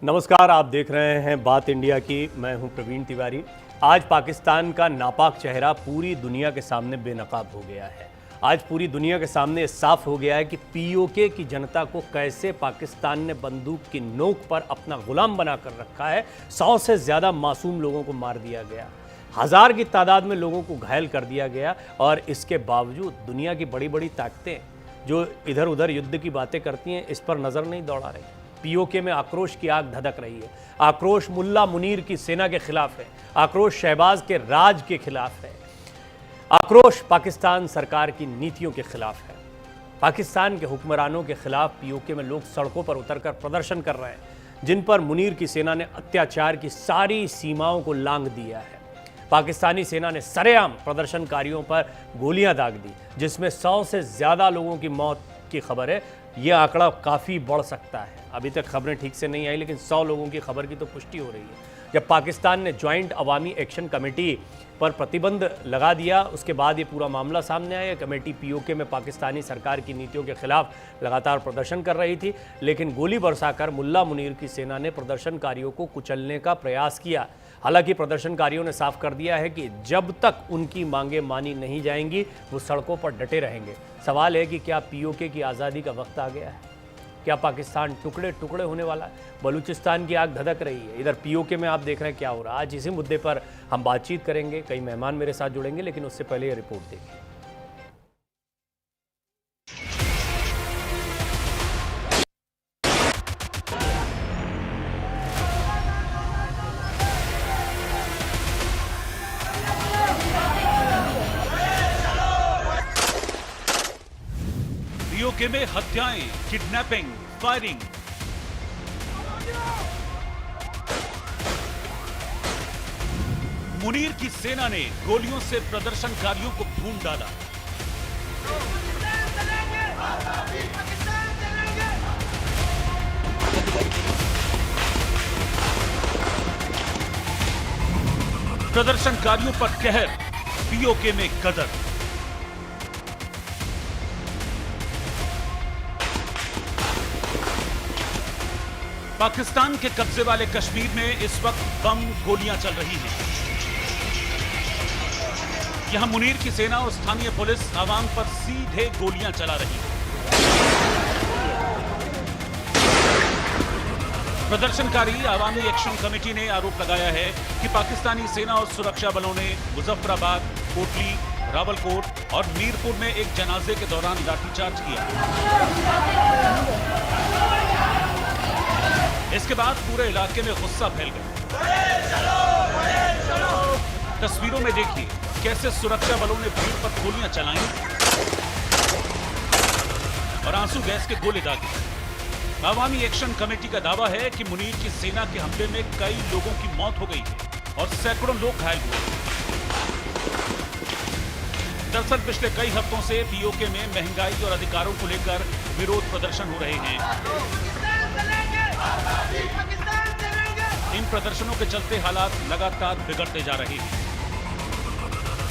नमस्कार, आप देख रहे हैं बात इंडिया की। मैं हूं प्रवीण तिवारी। आज पाकिस्तान का नापाक चेहरा पूरी दुनिया के सामने बेनकाब हो गया है। आज पूरी दुनिया के सामने साफ हो गया है कि पीओके की जनता को कैसे पाकिस्तान ने बंदूक की नोक पर अपना गुलाम बनाकर रखा है। 100 से ज़्यादा मासूम लोगों को मार दिया गया, 1000 की तादाद में लोगों को घायल कर दिया गया, और इसके बावजूद दुनिया की बड़ी बड़ी ताकतें जो इधर उधर युद्ध की बातें करती हैं, इस पर नज़र नहीं दौड़ा रही। पीओके में आक्रोश की आग धधक रही है। आक्रोश मुल्ला मुनीर की सेना के खिलाफ है, आक्रोश शहबाज के राज के खिलाफ है, आक्रोश पाकिस्तान सरकार की नीतियों के खिलाफ है। पाकिस्तान के हुक्मरानों के खिलाफ पीओके में लोग सड़कों पर उतरकर प्रदर्शन कर रहे हैं, जिन पर मुनीर की सेना ने अत्याचार की सारी सीमाओं को लांघ दिया है। पाकिस्तानी सेना ने सरेआम प्रदर्शनकारियों पर गोलियां दाग दी, जिसमें 100 से ज़्यादा लोगों की मौत की खबर है। यह आंकड़ा काफ़ी बढ़ सकता है। अभी तक खबरें ठीक से नहीं आई, लेकिन 100 लोगों की खबर की तो पुष्टि हो रही है। जब पाकिस्तान ने ज्वाइंट अवामी एक्शन कमेटी पर प्रतिबंध लगा दिया, उसके बाद ये पूरा मामला सामने आया। कमेटी पीओके में पाकिस्तानी सरकार की नीतियों के खिलाफ लगातार प्रदर्शन कर रही थी, लेकिन गोली बरसाकर मुल्ला मुनीर की सेना ने प्रदर्शनकारियों को कुचलने का प्रयास किया। हालांकि प्रदर्शनकारियों ने साफ कर दिया है कि जब तक उनकी मांगें मानी नहीं जाएंगी, वो सड़कों पर डटे रहेंगे। सवाल है कि क्या पीओके की आज़ादी का वक्त आ गया है? क्या पाकिस्तान टुकड़े टुकड़े होने वाला है? बलूचिस्तान की आग धधक रही है, इधर पीओके में आप देख रहे हैं क्या हो रहा है। आज इसी मुद्दे पर हम बातचीत करेंगे। कई मेहमान मेरे साथ जुड़ेंगे, लेकिन उससे पहले ये रिपोर्ट देखिए। पीओके में हत्याएं, किडनैपिंग, फायरिंग, मुनीर की सेना ने गोलियों से प्रदर्शनकारियों को भून डाला। प्रदर्शनकारियों पर कहर, पीओके में गदर। पाकिस्तान के कब्जे वाले कश्मीर में इस वक्त बम गोलियां चल रही हैं। यहां मुनीर की सेना और स्थानीय पुलिस आवाम पर सीधे गोलियां चला रही है। प्रदर्शनकारी अवामी एक्शन कमेटी ने आरोप लगाया है कि पाकिस्तानी सेना और सुरक्षा बलों ने मुजफ्फराबाद, कोटली, रावलकोट और मीरपुर में एक जनाजे के दौरान लाठीचार्ज किया। इसके बाद पूरे इलाके में गुस्सा फैल गया। तस्वीरों में देखिए कैसे सुरक्षा बलों ने भीड़ पर गोलियां चलाई और आंसू गैस के गोले दागे। अवामी एक्शन कमेटी का दावा है कि मुनीर की सेना के हमले में कई लोगों की मौत हो गई है और सैकड़ों लोग घायल हुए। दरअसल पिछले कई हफ्तों से पीओके में महंगाई और अधिकारों को लेकर विरोध प्रदर्शन हो रहे हैं। इन प्रदर्शनों के चलते हालात लगातार बिगड़ते जा रहे हैं।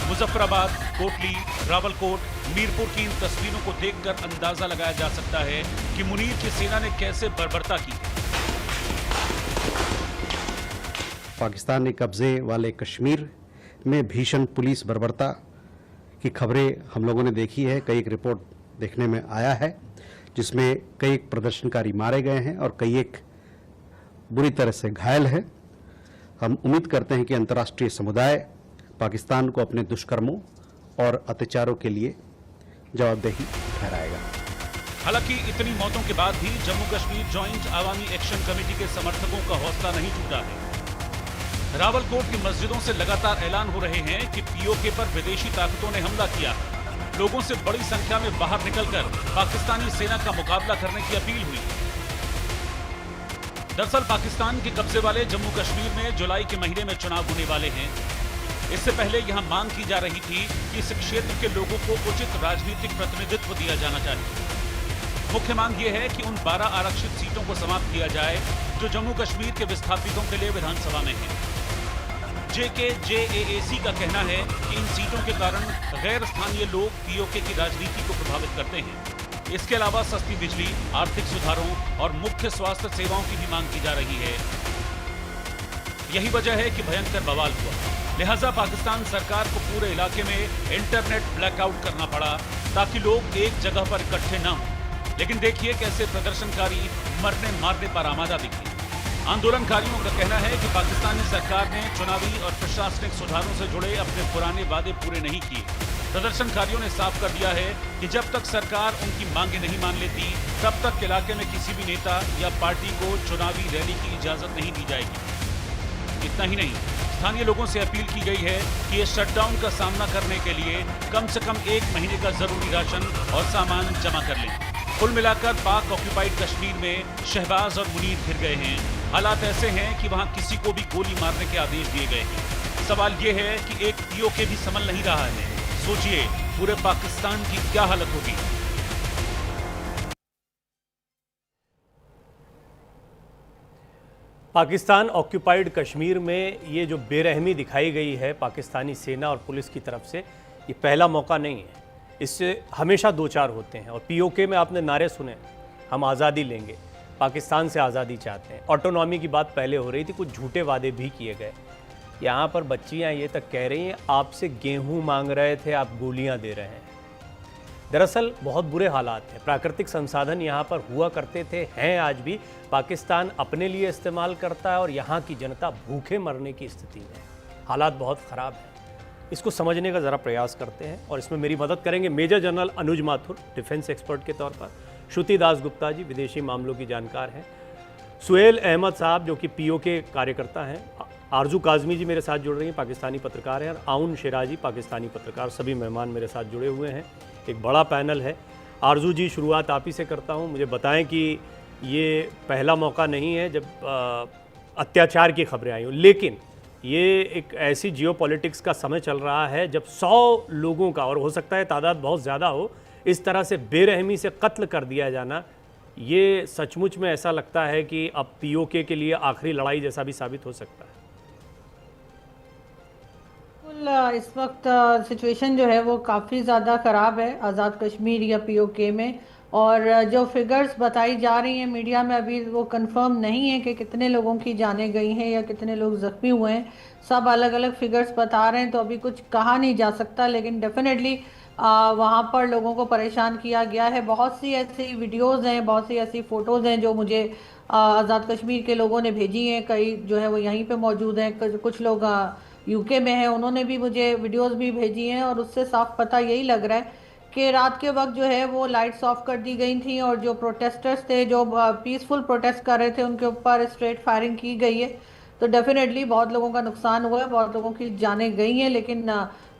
मुजफ्फराबाद, कोटली, रावलकोट, मीरपुर की इन तस्वीरों को देखकर अंदाजा लगाया जा सकता है कि मुनीर की सेना ने कैसे बर्बरता की। पाकिस्तान के कब्जे वाले कश्मीर में भीषण पुलिस बर्बरता की खबरें हम लोगों ने देखी है। कई एक रिपोर्ट देखने में आया है, जिसमें कई एक प्रदर्शनकारी मारे गए हैं और कई एक बुरी तरह से घायल है। हम उम्मीद करते हैं कि अंतर्राष्ट्रीय समुदाय पाकिस्तान को अपने दुष्कर्मों और अत्याचारों के लिए जवाबदेही ठहराएगा। हालांकि इतनी मौतों के बाद भी जम्मू कश्मीर ज्वाइंट अवामी एक्शन कमेटी के समर्थकों का हौसला नहीं टूटा है। रावलकोट की मस्जिदों से लगातार ऐलान हो रहे हैं कि पीओके पर विदेशी ताकतों ने हमला किया। लोगों से बड़ी संख्या में बाहर निकलकर पाकिस्तानी सेना का मुकाबला करने की अपील हुई। दरअसल पाकिस्तान के कब्जे वाले जम्मू कश्मीर में जुलाई के महीने में चुनाव होने वाले हैं। इससे पहले यहां मांग की जा रही थी कि इस क्षेत्र के लोगों को उचित राजनीतिक प्रतिनिधित्व दिया जाना चाहिए। मुख्य मांग यह है कि उन 12 आरक्षित सीटों को समाप्त किया जाए जो जम्मू कश्मीर के विस्थापितों के लिए विधानसभा में है। JKJAAC का कहना है कि इन सीटों के कारण गैर स्थानीय लोग पीओके की राजनीति को प्रभावित करते हैं। इसके अलावा सस्ती बिजली, आर्थिक सुधारों और मुख्य स्वास्थ्य सेवाओं की भी मांग की जा रही है। यही वजह है कि भयंकर बवाल हुआ। लिहाजा पाकिस्तान सरकार को पूरे इलाके में इंटरनेट ब्लैकआउट करना पड़ा ताकि लोग एक जगह पर इकट्ठे न हों। लेकिन देखिए कैसे प्रदर्शनकारी मरने मारने पर आमादा दिखे। आंदोलनकारियों का कहना है कि पाकिस्तानी सरकार ने चुनावी और प्रशासनिक सुधारों से जुड़े अपने पुराने वादे पूरे नहीं किए। प्रदर्शनकारियों ने साफ कर दिया है कि जब तक सरकार उनकी मांगे नहीं मान लेती, तब तक इलाके में किसी भी नेता या पार्टी को चुनावी रैली की इजाजत नहीं दी जाएगी। इतना ही नहीं, स्थानीय लोगों से अपील की गई है कि इस शटडाउन का सामना करने के लिए कम से कम 1 महीने का जरूरी राशन और सामान जमा कर लें। कुल मिलाकर पाक ऑक्यूपाइड कश्मीर में शहबाज और मुनीर घिर गए हैं। हालात ऐसे हैं कि वहां किसी को भी गोली मारने के आदेश दिए गए हैं। सवाल यह है कि एक पीओके भी संभल नहीं रहा है। सोचिए पूरे पाकिस्तान की क्या हालत होगी। पाकिस्तान ऑक्यूपाइड कश्मीर में ये जो बेरहमी दिखाई गई है पाकिस्तानी सेना और पुलिस की तरफ से, ये पहला मौका नहीं है। इससे हमेशा 2-4 होते हैं। और पीओके में आपने नारे सुने, हम आज़ादी लेंगे, पाकिस्तान से आज़ादी चाहते हैं, ऑटोनॉमी की बात पहले हो रही थी, कुछ झूठे वादे भी किए गए। यहाँ पर बच्चियाँ ये तक कह रही हैं आपसे गेहूँ मांग रहे थे, आप गोलियाँ दे रहे हैं। दरअसल बहुत बुरे हालात हैं। प्राकृतिक संसाधन यहाँ पर हुआ करते थे, हैं आज भी। पाकिस्तान अपने लिए इस्तेमाल करता है और यहाँ की जनता भूखे मरने की स्थिति में। हालात बहुत ख़राब हैं। इसको समझने का ज़रा प्रयास करते हैं और इसमें मेरी मदद करेंगे मेजर जनरल अनुज माथुर, डिफेंस एक्सपर्ट के तौर पर, श्रुति दास गुप्ता जी, विदेशी मामलों की जानकार हैं, सुहेल अहमद साहब जो कि पीओके कार्यकर्ता हैं, आरजू काजमी जी मेरे साथ जुड़ रही हैं, पाकिस्तानी पत्रकार हैं, और आउन शिराजी, पाकिस्तानी पत्रकार। सभी मेहमान मेरे साथ जुड़े हुए हैं। एक बड़ा पैनल है। आरजू जी, शुरुआत आप ही से करता हूँ। मुझे बताएं कि ये पहला मौका नहीं है जब अत्याचार की खबरें आई हों, लेकिन ये एक ऐसी जियोपॉलिटिक्स का समय चल रहा है जब 100 लोगों का, और हो सकता है तादाद बहुत ज़्यादा हो, इस तरह से बेरहमी से कत्ल कर दिया जाना, ये सचमुच में ऐसा लगता है कि अब पीओके के लिए आखिरी लड़ाई जैसा भी साबित हो सकता है। इस वक्त सिचुएशन जो है वो काफ़ी ज़्यादा ख़राब है आज़ाद कश्मीर या पीओके में। और जो फिगर्स बताई जा रही हैं मीडिया में, अभी वो कंफर्म नहीं है कि कितने लोगों की जानें गई हैं या कितने लोग ज़ख्मी हुए हैं। सब अलग अलग फिगर्स बता रहे हैं, तो अभी कुछ कहा नहीं जा सकता। लेकिन डेफिनेटली वहाँ पर लोगों को परेशान किया गया है। बहुत सी ऐसी वीडियोज़ हैं, बहुत सी ऐसी फ़ोटोज़ हैं जो मुझे आज़ाद कश्मीर के लोगों ने भेजी हैं। कई जो है वो यहीं पे मौजूद हैं, कुछ लोग यूके में हैं, उन्होंने भी मुझे वीडियोज़ भी भेजी हैं। और उससे साफ पता यही लग रहा है कि रात के वक्त जो है वो लाइट्स ऑफ कर दी गई थी और जो प्रोटेस्टर्स थे, जो पीसफुल प्रोटेस्ट कर रहे थे, उनके ऊपर स्ट्रेट फायरिंग की गई है। तो डेफिनेटली बहुत लोगों का नुकसान हुआ है, बहुत लोगों की जानें गई हैं। लेकिन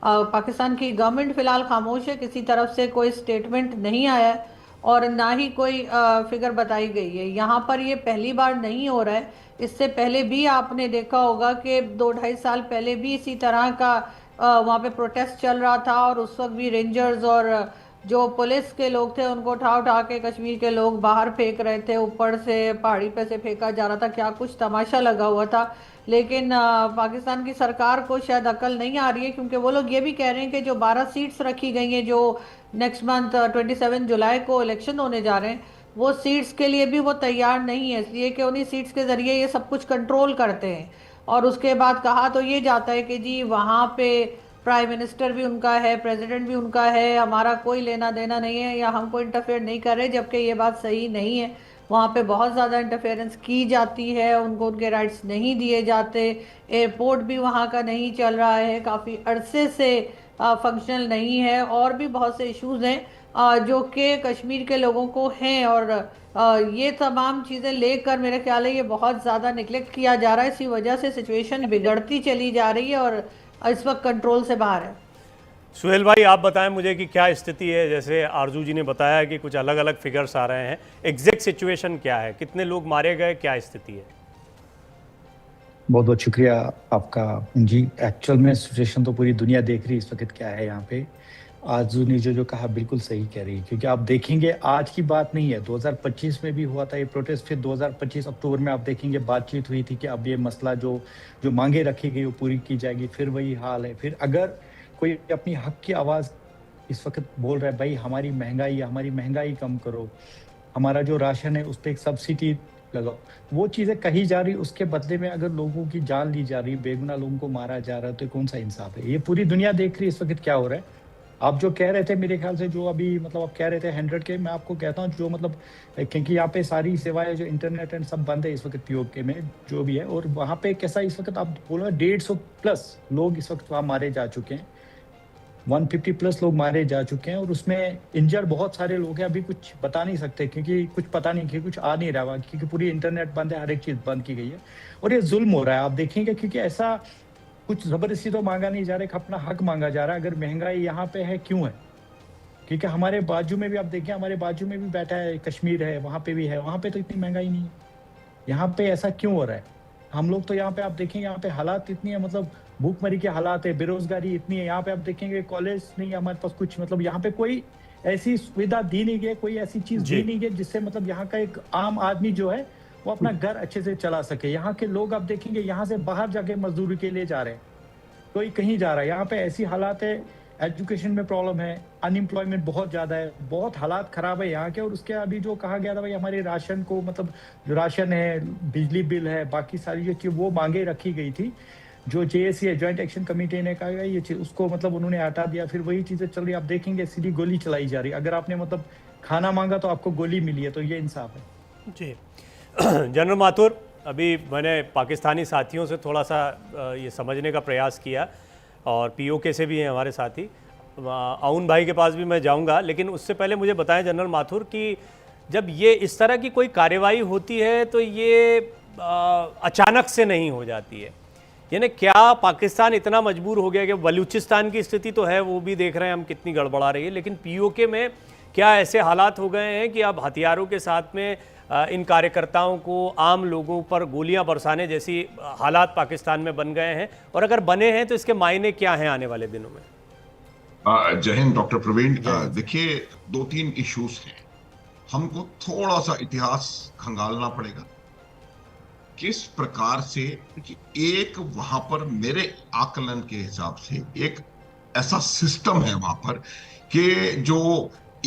पाकिस्तान की गवर्नमेंट फ़िलहाल खामोश है, किसी तरफ से कोई स्टेटमेंट नहीं आया है और ना ही कोई फिगर बताई गई है। यहाँ पर ये पहली बार नहीं हो रहा है। इससे पहले भी आपने देखा होगा कि 2-2.5 साल पहले भी इसी तरह का वहाँ पे प्रोटेस्ट चल रहा था और उस वक्त भी रेंजर्स और जो पुलिस के लोग थे उनको उठा उठा के कश्मीर के लोग बाहर फेंक रहे थे, ऊपर से पहाड़ी पे से फेंका जा रहा था। क्या कुछ तमाशा लगा हुआ था। लेकिन पाकिस्तान की सरकार को शायद अकल नहीं आ रही है, क्योंकि वो लोग ये भी कह रहे हैं कि जो 12 सीट्स रखी गई हैं, जो नेक्स्ट मंथ 27 जुलाई को इलेक्शन होने जा रहे हैं, वो सीट्स के लिए भी वो तैयार नहीं है, इसलिए कि उन्हीं सीट्स के ज़रिए ये सब कुछ कंट्रोल करते हैं। और उसके बाद कहा तो ये जाता है कि जी वहाँ पे प्राइम मिनिस्टर भी उनका है, प्रेसिडेंट भी उनका है, हमारा कोई लेना देना नहीं है या हमको इंटरफेयर नहीं कर रहे, जबकि ये बात सही नहीं है। वहाँ पे बहुत ज़्यादा इंटरफेरेंस की जाती है, उनको उनके राइट्स नहीं दिए जाते। एयरपोर्ट भी वहाँ का नहीं चल रहा है, काफ़ी अरसे से फंक्शनल नहीं है। और भी बहुत से इश्यूज़ हैं जो कि कश्मीर के लोगों को हैं। और ये तमाम चीज़ें लेकर मेरे ख्याल है ये बहुत ज़्यादा निगलेक्ट किया जा रहा है। इसी वजह से सिचुएशन बिगड़ती चली जा रही है और इस वक्त कंट्रोल से बाहर है। सुहेल भाई, आप बताएं मुझे कि क्या स्थिति है। जैसे आरजू जी ने बताया कि कुछ अलग अलग फिगर्स आ रहे हैं, एग्जैक्ट सिचुएशन क्या है, कितने लोग मारे गए, क्या स्थिति है? बहुत बहुत शुक्रिया आपका जी। एक्चुअल में सिचुएशन तो पूरी दुनिया देख रही है इस वक्त क्या है यहाँ पे। आरजू ने जो कहा बिल्कुल सही कह रही है, क्योंकि आप देखेंगे आज की बात नहीं है, 2025 में भी हुआ था ये प्रोटेस्ट। फिर 2025 अक्टूबर में आप देखेंगे बातचीत हुई थी कि अब ये मसला जो मांगे रखी गई वो पूरी की जाएगी। फिर वही हाल है। फिर अगर कोई अपनी हक की आवाज़ इस वक्त बोल रहा है भाई हमारी महंगाई कम करो, हमारा जो राशन है उस पर एक सब्सिडी लगाओ, वो चीजें कही जा रही, उसके बदले में अगर लोगों की जान ली जा रही, बेगुनाह लोगों को मारा जा रहा है, तो कौन सा इंसाफ है? ये पूरी दुनिया देख रही है इस वक्त क्या हो रहा है। आप जो कह रहे थे मेरे ख्याल से, जो अभी मतलब आप कह रहे थे 100 के, मैं आपको कहता हूँ जो मतलब, क्योंकि यहाँ पे सारी सेवाएं जो इंटरनेट एंड सब बंद है इस वक्त पीओके में जो भी है, और वहाँ पे कैसा इस वक्त आप बोलो 150 प्लस लोग इस वक्त वहाँ मारे जा चुके हैं, 150 प्लस लोग मारे जा चुके हैं, और उसमें इंजर्ड बहुत सारे लोग हैं। अभी कुछ बता नहीं सकते क्योंकि कुछ पता नहीं, कि कुछ आ नहीं रहा, क्योंकि पूरी इंटरनेट बंद है, हर एक चीज बंद की गई है, और ये जुल्म हो रहा है आप देखेंगे, क्योंकि ऐसा कुछ जबरदस्ती तो मांगा नहीं जा रहा है, अपना हक मांगा जा रहा है। अगर महंगाई यहाँ पे है क्यों है? क्योंकि हमारे बाजू में भी आप देखिए, हमारे बाजू में भी बैठा है कश्मीर है, वहां पे भी है, वहां पे तो इतनी महंगाई नहीं है, यहाँ पे ऐसा क्यों हो रहा है? हम लोग तो यहाँ पे आप देखेंगे, यहाँ पे हालात इतनी है, मतलब भूखमरी के हालात है, बेरोजगारी इतनी है, यहाँ पे आप देखेंगे कॉलेज नहीं है हमारे पास कुछ, मतलब यहाँ पे कोई ऐसी सुविधा दी नहीं गई, कोई ऐसी चीज दी नहीं गई जिससे मतलब यहाँ का एक आम आदमी जो है वो अपना घर अच्छे से चला सके। यहाँ के लोग आप देखेंगे यहाँ से बाहर जाके मजदूरी के लिए जा रहे हैं, कोई कहीं जा रहा है, यहाँ पे ऐसी हालात है, एजुकेशन में प्रॉब्लम है, अनएम्प्लॉयमेंट बहुत ज्यादा है, बहुत हालात खराब है यहाँ के। और उसके अभी जो कहा गया था भाई हमारे राशन को, मतलब जो राशन है, बिजली बिल है, बाकी सारी जो चीज वो मांगे रखी गई थी, जो JAC है, ज्वाइंट एक्शन कमेटी ने कहा ये चीज, उसको मतलब उन्होंने हटा दिया, फिर वही चीजें चल रही, आप देखेंगे सीधी गोली चलाई जा रही। अगर आपने मतलब खाना मांगा तो आपको गोली मिली है, तो ये इंसाफ है जी। जनरल माथुर, अभी मैंने पाकिस्तानी साथियों से थोड़ा सा ये समझने का प्रयास किया, और POK से भी हैं हमारे साथी, आउन भाई के पास भी मैं जाऊंगा, लेकिन उससे पहले मुझे बताएं जनरल माथुर कि जब ये इस तरह की कोई कार्रवाई होती है तो ये अचानक से नहीं हो जाती है, यानी क्या पाकिस्तान इतना मजबूर हो गया कि बलूचिस्तान की स्थिति तो है, वो भी देख रहे हैं हम कितनी गड़बड़ा रही है, लेकिन POK में क्या ऐसे हालात हो गए हैं कि अब हथियारों के साथ में इन कार्यकर्ताओं को, आम लोगों पर गोलियां बरसाने जैसी हालात पाकिस्तान में बन गए हैं, और अगर बने हैं तो इसके मायने क्या हैं आने वाले दिनों में? जय हिंद डॉक्टर प्रवीण। देखिए 2-3 इश्यूज हैं, हमको थोड़ा सा इतिहास खंगालना पड़ेगा किस प्रकार से, एक वहां पर मेरे आकलन के हिसाब से एक ऐसा सिस्टम है वहां पर कि जो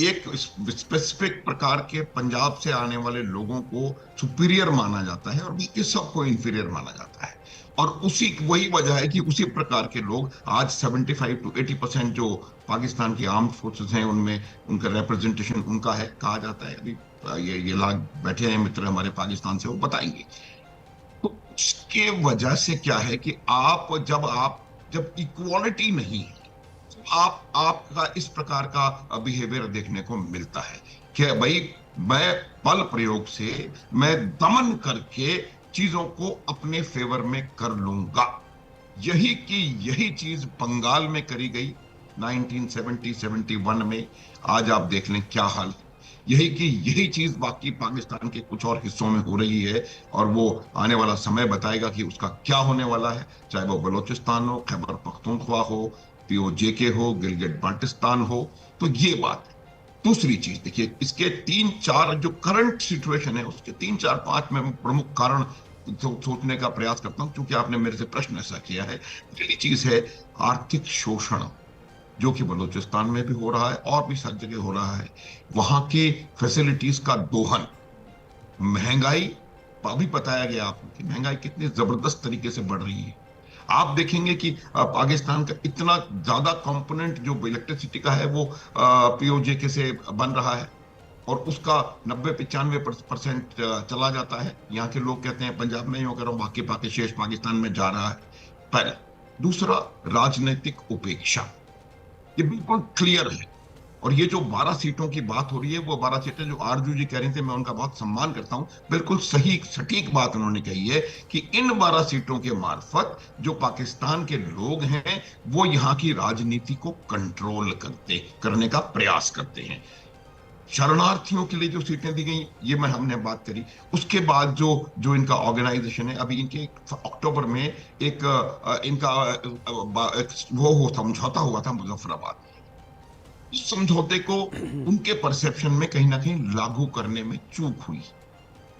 एक स्पेसिफिक प्रकार के पंजाब से आने वाले लोगों को सुपीरियर माना जाता है और बाकी सबको इंफीरियर माना जाता है, और उसी वही वजह है कि उसी प्रकार के लोग आज 75 to 80% जो पाकिस्तान की आर्म्ड फोर्सेस हैं उनमें उनका रिप्रेजेंटेशन उनका है, कहा जाता है। अभी ये लोग बैठे हैं मित्र हमारे पाकिस्तान से, वो बताएंगे। तो उसके वजह से क्या है कि जब इक्वालिटी नहीं है, आपका इस प्रकार का बिहेवियर देखने को मिलता है कि भाई मैं बल प्रयोग से, मैं दमन करके चीजों को अपने फेवर में कर लूंगा। यही चीज बंगाल में करी गई 1970-71 में। आज आप देख लें क्या हाल, यही चीज बाकी पाकिस्तान के कुछ और हिस्सों में हो रही है, और वो आने वाला समय बताएगा कि उसका क्या होने वाला है, चाहे वो बलोचिस्तान हो, खैबर पख्तूनख्वा हो, POJK हो, गिलगिट बाल्टिस्तान हो। तो ये बात है। दूसरी चीज देखिए, इसके 3-4 जो करंट सिचुएशन है उसके 3-4-5 में प्रमुख कारण सोचने का प्रयास करता हूं, क्योंकि आपने मेरे से प्रश्न ऐसा किया है। पहली चीज है आर्थिक शोषण, जो कि बलूचिस्तान में भी हो रहा है और भी सब जगह हो रहा है। वहां की फैसिलिटीज का दोहन, महंगाई, अभी बताया गया आपको कि महंगाई कितनी जबरदस्त तरीके से बढ़ रही है। आप देखेंगे कि पाकिस्तान का इतना ज्यादा कंपोनेंट जो इलेक्ट्रिसिटी का है वो POJK से बन रहा है, और उसका 90-95% चला जाता है। यहाँ के लोग कहते हैं पंजाब में ही होकर बाकी शेष पाकिस्तान में जा रहा है। पहले। दूसरा, राजनीतिक उपेक्षा, ये बिल्कुल क्लियर है। और ये जो 12 सीटों की बात हो रही है, वो 12 सीटें जो आरजू जी कह रही थी, मैं उनका बहुत सम्मान करता हूं, बिल्कुल सही सटीक बात उन्होंने कही है कि इन 12 सीटों के मार्फत जो पाकिस्तान के लोग हैं वो यहाँ की राजनीति को कंट्रोल करने का प्रयास करते हैं। शरणार्थियों के लिए जो सीटें दी गई, ये हमने बात करी। उसके बाद जो इनका ऑर्गेनाइजेशन है, अभी इनके अक्टूबर में इनका वो समझौता हुआ था मुजफ्फराबाद। इस समझौते को उनके परसेप्शन में कहीं ना कहीं लागू करने में चूक हुई।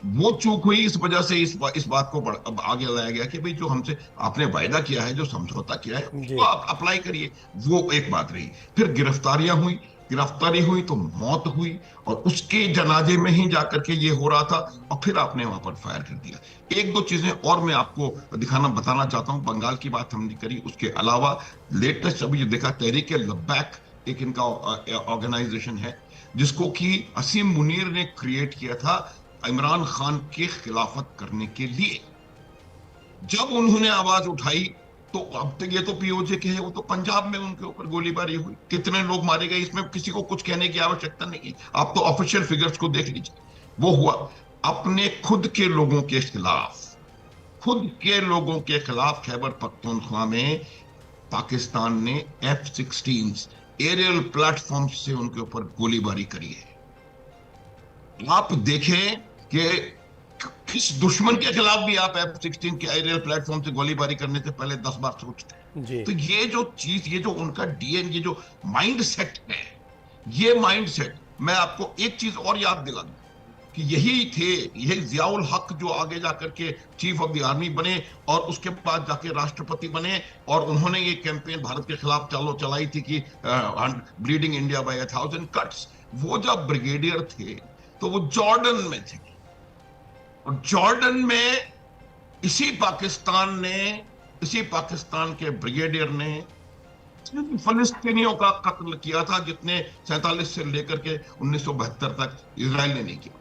वो चूक हुई, इस वजह से इस बात को अब आगे लाया गया कि भाई जो हमसे आपने वायदा किया है, जो समझौता किया है, उसको जी। आप अप्लाई करिए। वो एक बात रही। फिर गिरफ्तारी हुई तो मौत हुई, और उसके जनाजे में ही जाकर के ये हो रहा था, और फिर आपने वहां पर फायर कर दिया। एक दो चीजें और मैं आपको बताना चाहता हूं। बंगाल की बात हमने करी, उसके अलावा लेटेस्ट अभी जो देखा, तहरीक लब्बैक एक इनका ऑर्गेनाइजेशन है, जिसको कि असीम मुनीर ने क्रिएट किया था इमरान खान के खिलाफत करने के लिए। जब उन्होंने आवाज उठाई तो अब तक ये तो पीओजे के है, वो तो पंजाब में उनके ऊपर गोलीबारी हुई, कितने लोग मारे गए, इसमें किसी को कुछ कहने की आवश्यकता नहीं है। आप तो ऑफिशियल फिगर्स को देख लीजिए। वो हुआ अपने खुद के लोगों के खिलाफ, खैबर पख्तूनख्वा में पाकिस्तान ने F-16 एरियल प्लेटफॉर्म से उनके ऊपर गोलीबारी करी है। आप देखें कि किस दुश्मन के खिलाफ भी आप F-16 के एरियल प्लेटफॉर्म से गोलीबारी करने से पहले 10 बार सोचते हैं। जी। तो ये जो चीज, ये जो उनका डीएन, ये जो माइंड सेट है, ये माइंड सेट, मैं आपको एक चीज और याद दिला दूं कि यही जियाउल हक जो आगे जाकर के चीफ ऑफ द आर्मी बने और उसके बाद जाके राष्ट्रपति बने, और उन्होंने ये कैंपेन भारत के खिलाफ चलाई थी कि ब्लीडिंग इंडिया बाय 1000 कट्स। वो जब ब्रिगेडियर थे तो वो जॉर्डन में थे, और जॉर्डन में इसी पाकिस्तान के ब्रिगेडियर ने फलस्तीनियों का कत्ल किया था, जितने 47 से लेकर के 1972 तक इजराइल ने नहीं किया।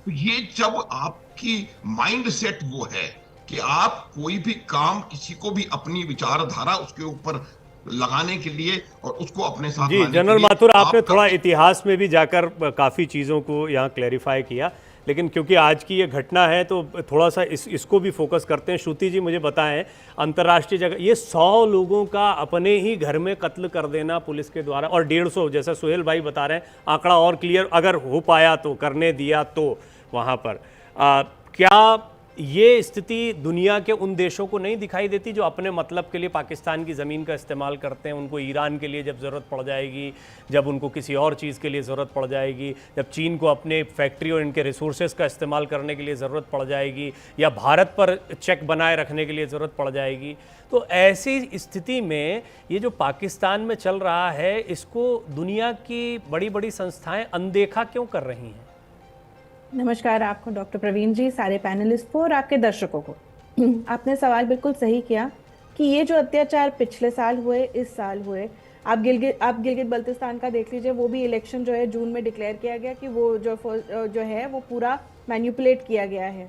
तो ये जब आपकी माइंड सेट वो है कि आप कोई भी काम, किसी को भी अपनी विचारधारा उसके ऊपर लगाने के लिए और उसको अपने साथ जी लाने के जनरल लिए माथुर, आपने आपका थोड़ा इतिहास में भी जाकर काफ़ी चीज़ों को यहाँ क्लैरिफाई किया, लेकिन क्योंकि आज की ये घटना है तो थोड़ा सा इसको भी फोकस करते हैं। श्रुति जी, मुझे बताएं, अंतर्राष्ट्रीय जगह ये 100 लोगों का अपने ही घर में कत्ल कर देना पुलिस के द्वारा, और 150, जैसा सुहेल भाई बता रहे हैं, आंकड़ा और क्लियर अगर हो पाया तो, करने दिया तो वहाँ पर क्या ये स्थिति दुनिया के उन देशों को नहीं दिखाई देती जो अपने मतलब के लिए पाकिस्तान की ज़मीन का इस्तेमाल करते हैं? उनको ईरान के लिए जब ज़रूरत पड़ जाएगी, जब उनको किसी और चीज़ के लिए ज़रूरत पड़ जाएगी, जब चीन को अपने फैक्ट्री और इनके रिसोर्सेज का इस्तेमाल करने के लिए ज़रूरत पड़ जाएगी, या भारत पर चेक बनाए रखने के लिए ज़रूरत पड़ जाएगी, तो ऐसी स्थिति में ये जो पाकिस्तान में चल रहा है, इसको दुनिया की बड़ी बड़ी संस्थाएँ अनदेखा क्यों कर रही हैं? नमस्कार आपको डॉक्टर प्रवीण जी, सारे पैनलिस्ट को और आपके दर्शकों को। आपने सवाल बिल्कुल सही किया कि ये जो अत्याचार पिछले साल हुए, इस साल हुए, आप गिलगित बल्तिस्तान का देख लीजिए, वो भी इलेक्शन जो है जून में डिक्लेयर किया गया कि वो जो है वो पूरा मैन्युपुलेट किया गया है।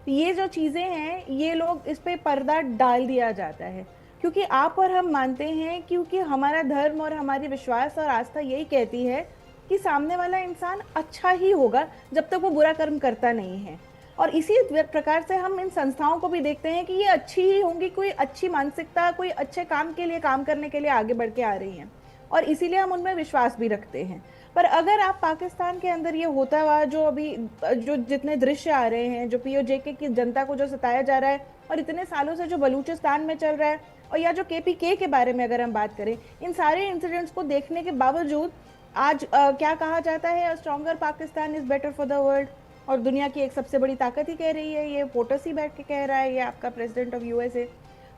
तो ये जो चीज़ें हैं, ये लोग इस पे पर्दा डाल दिया जाता है, क्योंकि आप और हम मानते हैं, क्योंकि हमारा धर्म और हमारी विश्वास और आस्था यही कहती है कि सामने वाला इंसान अच्छा ही होगा जब तक वो बुरा कर्म करता नहीं है। और इसी प्रकार से हम इन संस्थाओं को भी देखते हैं कि ये अच्छी ही होंगी, कोई अच्छी मानसिकता, कोई अच्छे काम के लिए, काम करने के लिए आगे बढ़ के आ रही हैं, और इसीलिए हम उनमें विश्वास भी रखते हैं। पर अगर आप पाकिस्तान के अंदर ये होता हुआ जो जितने दृश्य आ रहे हैं, जो पीओजेके की जनता को जो सताया जा रहा है, और इतने सालों से जो बलूचिस्तान में चल रहा है, और या जो KPK के बारे में अगर हम बात करें, इन सारे इंसिडेंट्स को देखने के बावजूद आज क्या कहा जाता है, stronger Pakistan is better for the world, और दुनिया की एक सबसे बड़ी ताकत ही कह रही है, ये पोटस ही बैठ के कह रहा है, ये आपका प्रेसिडेंट ऑफ USA।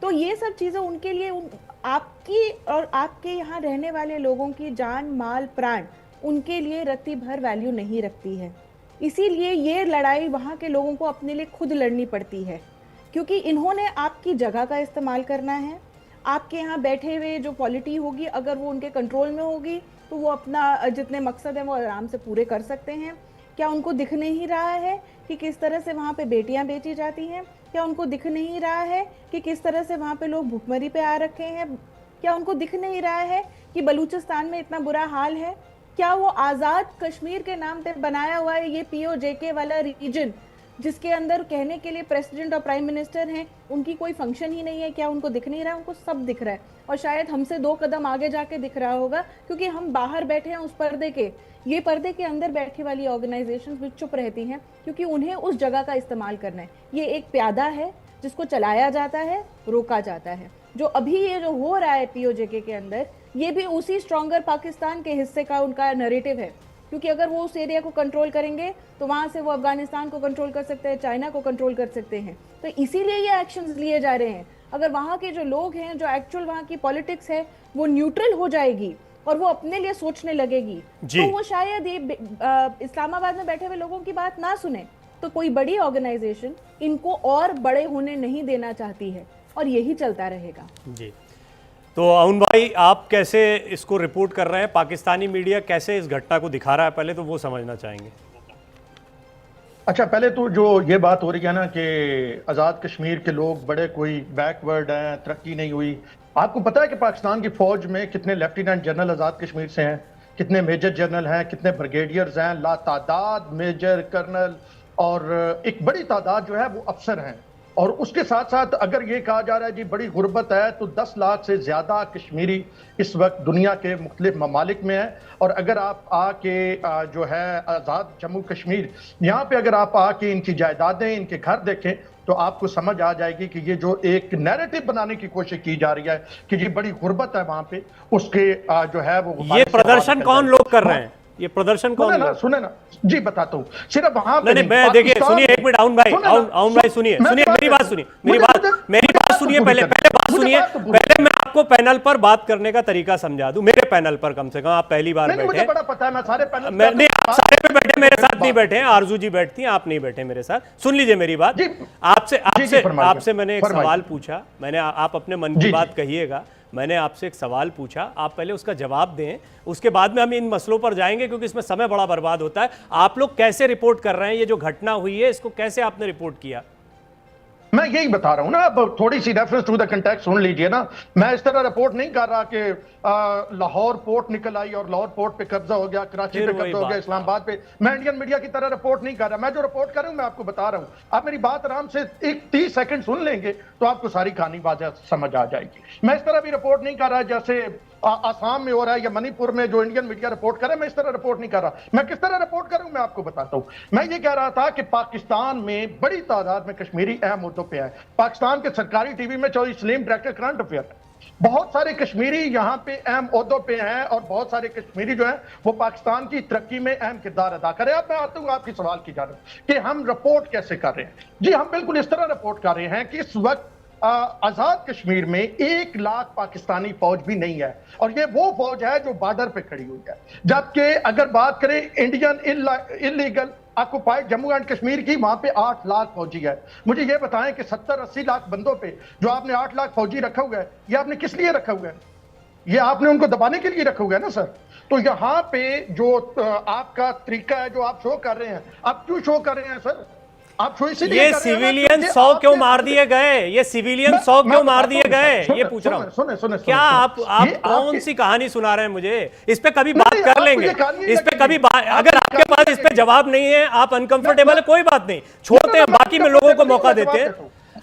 तो ये सब चीज़ें उनके लिए, आपकी और आपके यहाँ रहने वाले लोगों की जान, माल, प्राण, उनके लिए रत्ती भर वैल्यू नहीं रखती है। इसीलिए ये लड़ाई वहाँ के लोगों को अपने लिए खुद लड़नी पड़ती है, क्योंकि इन्होंने आपकी जगह का इस्तेमाल करना है। आपके यहाँ बैठे हुए जो पॉलिटी होगी, अगर वो उनके कंट्रोल में होगी तो वो अपना जितने मकसद हैं वो आराम से पूरे कर सकते हैं। क्या उनको दिख नहीं रहा है कि किस तरह से वहाँ पे बेटियाँ बेची जाती हैं? क्या उनको दिख नहीं रहा है कि किस तरह से वहाँ पे लोग भुखमरी पे आ रखे हैं? क्या उनको दिख नहीं रहा है कि बलूचिस्तान में इतना बुरा हाल है? क्या वो आज़ाद कश्मीर के नाम पे बनाया हुआ है ये POJK वाला रीजन, जिसके अंदर कहने के लिए प्रेसिडेंट और प्राइम मिनिस्टर हैं, उनकी कोई फंक्शन ही नहीं है? क्या उनको दिख नहीं रहा है? उनको सब दिख रहा है, और शायद हमसे 2 कदम आगे जाके दिख रहा होगा, क्योंकि हम बाहर बैठे हैं उस पर्दे के। ये पर्दे के अंदर बैठी वाली ऑर्गेनाइजेशंस भी चुप रहती हैं, क्योंकि उन्हें उस जगह का इस्तेमाल करना है। ये एक प्यादा है जिसको चलाया जाता है, रोका जाता है। जो अभी ये जो हो रहा है POJK के अंदर, ये भी उसी स्ट्रॉन्गर पाकिस्तान के हिस्से का उनका नैरेटिव है, क्योंकि अगर वो उस एरिया को कंट्रोल करेंगे तो वहां से वो अफगानिस्तान को कंट्रोल कर सकते हैं, चाइना को कंट्रोल कर सकते हैं। तो इसीलिए ये एक्शंस लिए जा रहे हैं। अगर वहां के जो लोग हैं, जो एक्चुअल वहां की पॉलिटिक्स है वो न्यूट्रल हो जाएगी और वो अपने लिए सोचने लगेगी, तो वो शायद ये इस्लामाबाद में बैठे हुए लोगों की बात ना सुने। तो कोई बड़ी ऑर्गेनाइजेशन इनको और बड़े होने नहीं देना चाहती है और यही चलता रहेगा। जी, तो अउन भाई, आप कैसे इसको रिपोर्ट कर रहे हैं? पाकिस्तानी मीडिया कैसे इस घटना को दिखा रहा है, पहले तो वो समझना चाहेंगे। अच्छा, पहले तो जो ये बात हो रही है ना कि आज़ाद कश्मीर के लोग बड़े कोई बैकवर्ड हैं, तरक्की नहीं हुई। आपको पता है कि पाकिस्तान की फौज में कितने लेफ्टिनेंट जनरल आज़ाद कश्मीर से हैं, कितने मेजर जनरल हैं, कितने ब्रिगेडियर्स हैं, लातादाद मेजर कर्नल और एक बड़ी तादाद जो है वो अफसर हैं। और उसके साथ साथ अगर ये कहा जा रहा है जी बड़ी गुर्बत है, तो 10 लाख से ज़्यादा कश्मीरी इस वक्त दुनिया के मुख्तलिफ ममालिक में है। और अगर आप आके जो है आज़ाद जम्मू कश्मीर, यहाँ पे अगर आप आके इनकी जायदादें, इनके घर देखें तो आपको समझ आ जाएगी कि ये जो एक नैरेटिव बनाने की कोशिश की जा रही है कि जी बड़ी गुर्बत है वहाँ पे, उसके जो है वो ये प्रदर्शन कौन लोग कर रहे हैं? ये प्रदर्शन कौन? सुने ना जी, बताता हूँ। सिर्फ वहां पे नहीं, मैं देखिए, सुनिए एक मिनट, आउन भाई सुनिए मेरी बात सुनिए, मेरी बात सुनिए, पहले बात सुनिए, पहले मैं आपको पैनल पर बात करने का तरीका समझा दूं। मेरे पैनल पर कम से कम आप पहली बार बैठे। मुझे बड़ा पता है, मैं सारे पैनल नहीं, आप सारे पे बैठे, मेरे साथ नहीं बैठे हैं। आरजू जी बैठती हैं, आप नहीं बैठे मेरे साथ। सुन लीजिए मेरी बात। आपसे मैंने एक सवाल पूछा, मैंने, आप अपने मन की बात कहिएगा। मैंने आपसे एक सवाल पूछा, आप पहले उसका जवाब दें, उसके बाद में हम इन मसलों पर जाएंगे, क्योंकि इसमें समय बड़ा बर्बाद होता है। आप लोग कैसे रिपोर्ट कर रहे हैं? ये जो घटना हुई है, इसको कैसे आपने रिपोर्ट किया? मैं यही बता रहा हूं ना, अब थोड़ी सी रेफरेंस टू द कंटेक्स्ट सुन लीजिए ना। मैं इस तरह रिपोर्ट नहीं कर रहा कि लाहौर पोर्ट निकल आई और लाहौर पोर्ट पे कब्जा हो गया, कराची पे कब्जा हो गया, इस्लामाबाद पे। मैं इंडियन मीडिया की तरह रिपोर्ट नहीं कर रहा। मैं जो रिपोर्ट कर रहा हूं मैं आपको बता रहा हूं। आप मेरी बात आराम से 30 सेकंड सुन लेंगे तो आपको सारी कहानी बात समझ आ जाएगी। मैं इस तरह भी रिपोर्ट नहीं कर रहा जैसे आसाम में हो रहा है या मणिपुर में जो इंडियन मीडिया रिपोर्ट करे। मैं इस तरह रिपोर्ट नहीं कर रहा। मैं किस तरह रिपोर्ट कर रहा हूं मैं आपको बताता हूं। मैं ये कह रहा था कि पाकिस्तान में बड़ी तादाद में कश्मीरी अहम मुद्दों पे है। पाकिस्तान के सरकारी टीवी में Chaudhary Salim director current affair, बहुत सारे कश्मीरी यहाँ पे अहम ओहदों पे हैं और बहुत सारे कश्मीरी जो हैं वो पाकिस्तान की तरक्की में अहम किरदार अदा करें। अब मैं आता हूँ आपके सवाल की जानब कि हम रिपोर्ट कैसे कर रहे हैं। जी, हम बिल्कुल इस तरह रिपोर्ट कर रहे हैं कि इस वक्त आजाद कश्मीर में 1 लाख पाकिस्तानी फौज भी नहीं है और ये वो फौज है जो बॉर्डर पे खड़ी हुई है। जबकि अगर बात करें Indian illegal occupied Jammu and Kashmir की, वहां पे 8 लाख फौजी है। मुझे ये बताएं कि 70-80 लाख बंदों पे जो आपने 8 लाख फौजी रखा हुआ है, ये आपने किस लिए रखा हुआ है? ये आपने उनको दबाने के लिए रखा हुआ है ना सर। तो यहाँ पे जो आपका तरीका है जो आप शो कर रहे हैं, आप क्यों शो कर रहे हैं सर? आप ये सिविलियन 100 क्यों मार दिए गए? ये सिविलियन 100 क्यों मार दिए गए? ये पूछ रहा हूँ। क्या आप कौन सी कहानी सुना रहे हैं मुझे? इस पे कभी बात कर लेंगे, इस पे कभी अगर आपके पास इस पे जवाब नहीं है, आप अनकंफर्टेबल है, कोई बात नहीं, छोड़ते हैं, बाकी में लोगों को मौका देते हैं।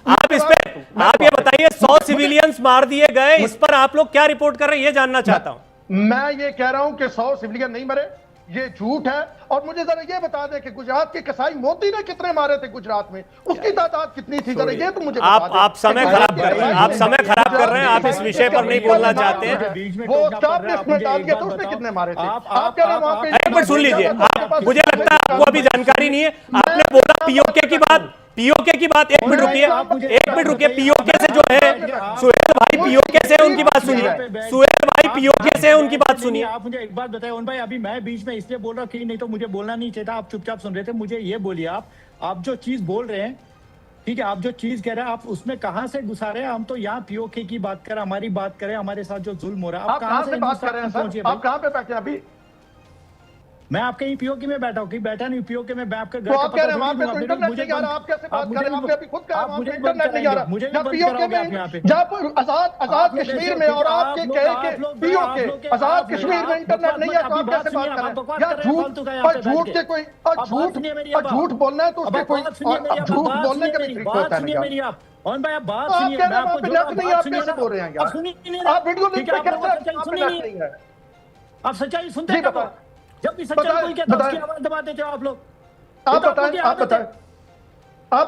आप इस पे आप ये बताइए, 100 सिविलियंस मार दिए गए, इस पर आप लोग क्या रिपोर्ट कर रहे हैं, ये जानना चाहता हूं। मैं ये कह रहा हूं कि 100 सिविलियन नहीं मरे, ये झूठ है। और मुझे जरा ये बता दें कि गुजरात के कसाई मोदी ने कितने मारे थे गुजरात में, उसकी तादाद कितनी थी? जरा ये तो मुझे आप समय खराब कर रहे हैं, आप समय खराब कर रहे हैं, आप इस विषय पर नहीं बोलना चाहते हैं। वो स्टाफ लिस्ट में डाल के तो उसने कितने मारे थे? आप कह रहे हैं वहां पे। एक मिनट सुन लीजिए, मुझे लगता है आपको अभी जानकारी नहीं है। आपने बोला पीओके की बात, पीओके की बात, एक मिनट रुकिए, पीओके से जो है सुहेल भाई, पीओके से उनकी बात सुनिए, सुहेल भाई पीओके से उनकी बात सुनिए। आप मुझे एक बात बताइए उन भाई, अभी मैं बीच में इसलिए बोल रहा हूँ कि नहीं तो मुझे बोलना नहीं चाहिए था, आप चुपचाप सुन रहे थे। मुझे ये बोलिए, आप जो चीज बोल रहे हैं, ठीक है, आप जो चीज कह रहे हैं, आप उसमें कहां से घुसा रहे हैं? हम तो यहाँ पीओके की बात करें, हमारी बात करें, हमारे साथ जो जुल्म हो रहा है, आप कहां से बात कर रहे हैं सर? आप कहां पे बैठे हैं अभी? मैं आपके ही पीओके में बैठा हूँ कि बैठा नहीं पीओके में, मैं आपके घर आप कह रहे हैं वहां पे तो इंटरनेट नहीं आ रहा, आप कैसे बात कर रहे हैं? आपने अभी खुद कहा वहां पे इंटरनेट नहीं आ रहा। मुझे जब पीओके में, जब आजाद कश्मीर में और आपके कह के पीओके आजाद कश्मीर में इंटरनेट नहीं है तो आप कैसे बात कर रहे हैं? यार झूठ के कोई झूठ बोलना है तो उसके कोई झूठ बोलने के भी तरीके होता है। मेरी आप कौन भाई, आप बात सुनिए, मैं आपको नहीं, आप कैसे बोल रहे हैं यार? आप वीडियो लिंक पे कैसे है? आप सच्चाई सुनते हैं? जब भी सच्चाई कोई कहता है उसकी आवाज दबा देते हो आप लोग। आप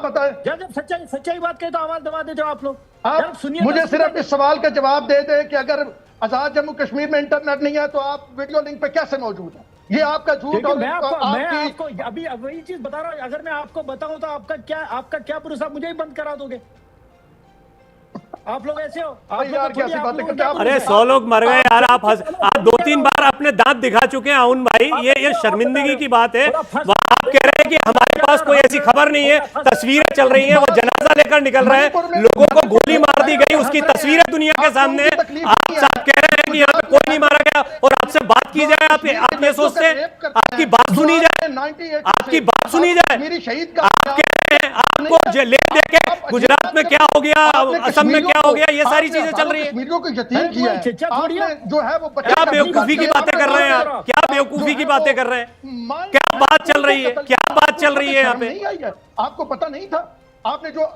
बताएं जब सच्चाई बात करें तो आवाज दबा देते हो आप लोग। आप सुनिए, मुझे सिर्फ इस सवाल का जवाब दे दें कि अगर आजाद जम्मू कश्मीर में इंटरनेट नहीं है तो आप वीडियो लिंक पे कैसे मौजूद है? ये आपका झूठ और मैं आपको अभी वही चीज बता रहा हूँ। अगर मैं आपको बताऊं तो आपका क्या भरोसा, मुझे ही बंद करा दोगे? आप लोग ऐसे हो, आप यार कैसी बातें करते हैं आप? अरे 100 लोग मर गए यार, आप 2-3 बार अपने दांत दिखा चुके हैं आउन भाई, ये शर्मिंदगी की बात है। आप कह रहे हैं कि हमारे पास कोई ऐसी खबर नहीं है, तस्वीरें चल रही हैं, वो जनाजा लेकर निकल रहे हैं, लोगों को गोली मार दी गई, उसकी तस्वीरें दुनिया के सामने है। आप साहब कह रहे हैं कि यहाँ पे कोई नहीं मारा गया, और आपसे बात की जाए आप ये सोचते हैं आपकी बात सुनी जाए, आपकी बात सुनी जाए। मेरी शहीद आप कह रहे हैं आपको ले देके गुजरात में क्या हो गया, असम में क्या हो गया, ये सारी चीजें चल रही है। कश्मीरियों को यतीम किया है, आपने जो है वो क्या बेवकूफी की बातें कर रहे हैं आप, क्या बेवकूफी की बातें कर रहे हैं, क्या बात चल रही है, क्या बात चल रही है यहाँ पे? नहीं आई है, आपको पता नहीं था? आपने जो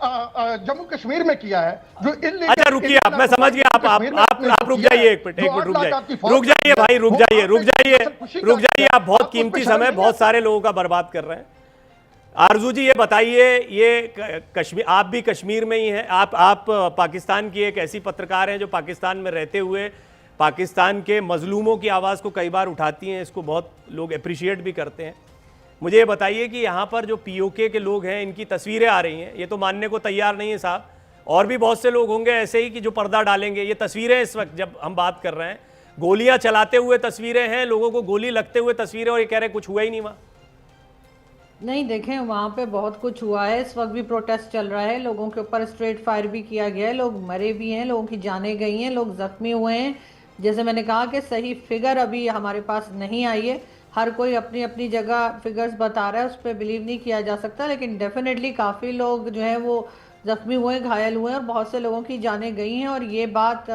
जम्मू कश्मीर में किया है, जो अच्छा रुकिए आप, मैं समझ गया, आप रुक जाइए एक मिनट, रुक जाइए भाई, रुक जाइए, आप बहुत कीमती समय बहुत सारे लोगों का बर्बाद कर रहे हैं। आरजू जी ये बताइए, ये कश्मीर, आप भी कश्मीर में ही हैं, आप पाकिस्तान की एक ऐसी पत्रकार हैं जो पाकिस्तान में रहते हुए पाकिस्तान के मजलूमों की आवाज़ को कई बार उठाती हैं, इसको बहुत लोग अप्रिशिएट भी करते हैं। मुझे ये बताइए कि यहाँ पर जो पीओके के लोग हैं, इनकी तस्वीरें आ रही हैं, ये तो मानने को तैयार नहीं है साहब, और भी बहुत से लोग होंगे ऐसे ही कि जो पर्दा डालेंगे। ये तस्वीरें इस वक्त जब हम बात कर रहे हैं, गोलियां चलाते हुए तस्वीरें हैं, लोगों को गोली लगते हुए तस्वीरें, और ये कह रहे कुछ हुआ ही नहीं वहाँ। नहीं, देखें वहाँ पे बहुत कुछ हुआ है, इस वक्त भी प्रोटेस्ट चल रहा है, लोगों के ऊपर स्ट्रेट फायर भी किया गया है, लोग मरे भी हैं, लोगों की जानें गई हैं, लोग जख्मी हुए हैं। जैसे मैंने कहा कि सही फिगर अभी हमारे पास नहीं आई है, हर कोई अपनी अपनी जगह फिगर्स बता रहा है, उस पर बिलीव नहीं किया जा सकता, लेकिन डेफिनेटली काफ़ी लोग जो हैं वो ज़ख्मी हुए, घायल हुए और बहुत से लोगों की जानें गई हैं। और ये बात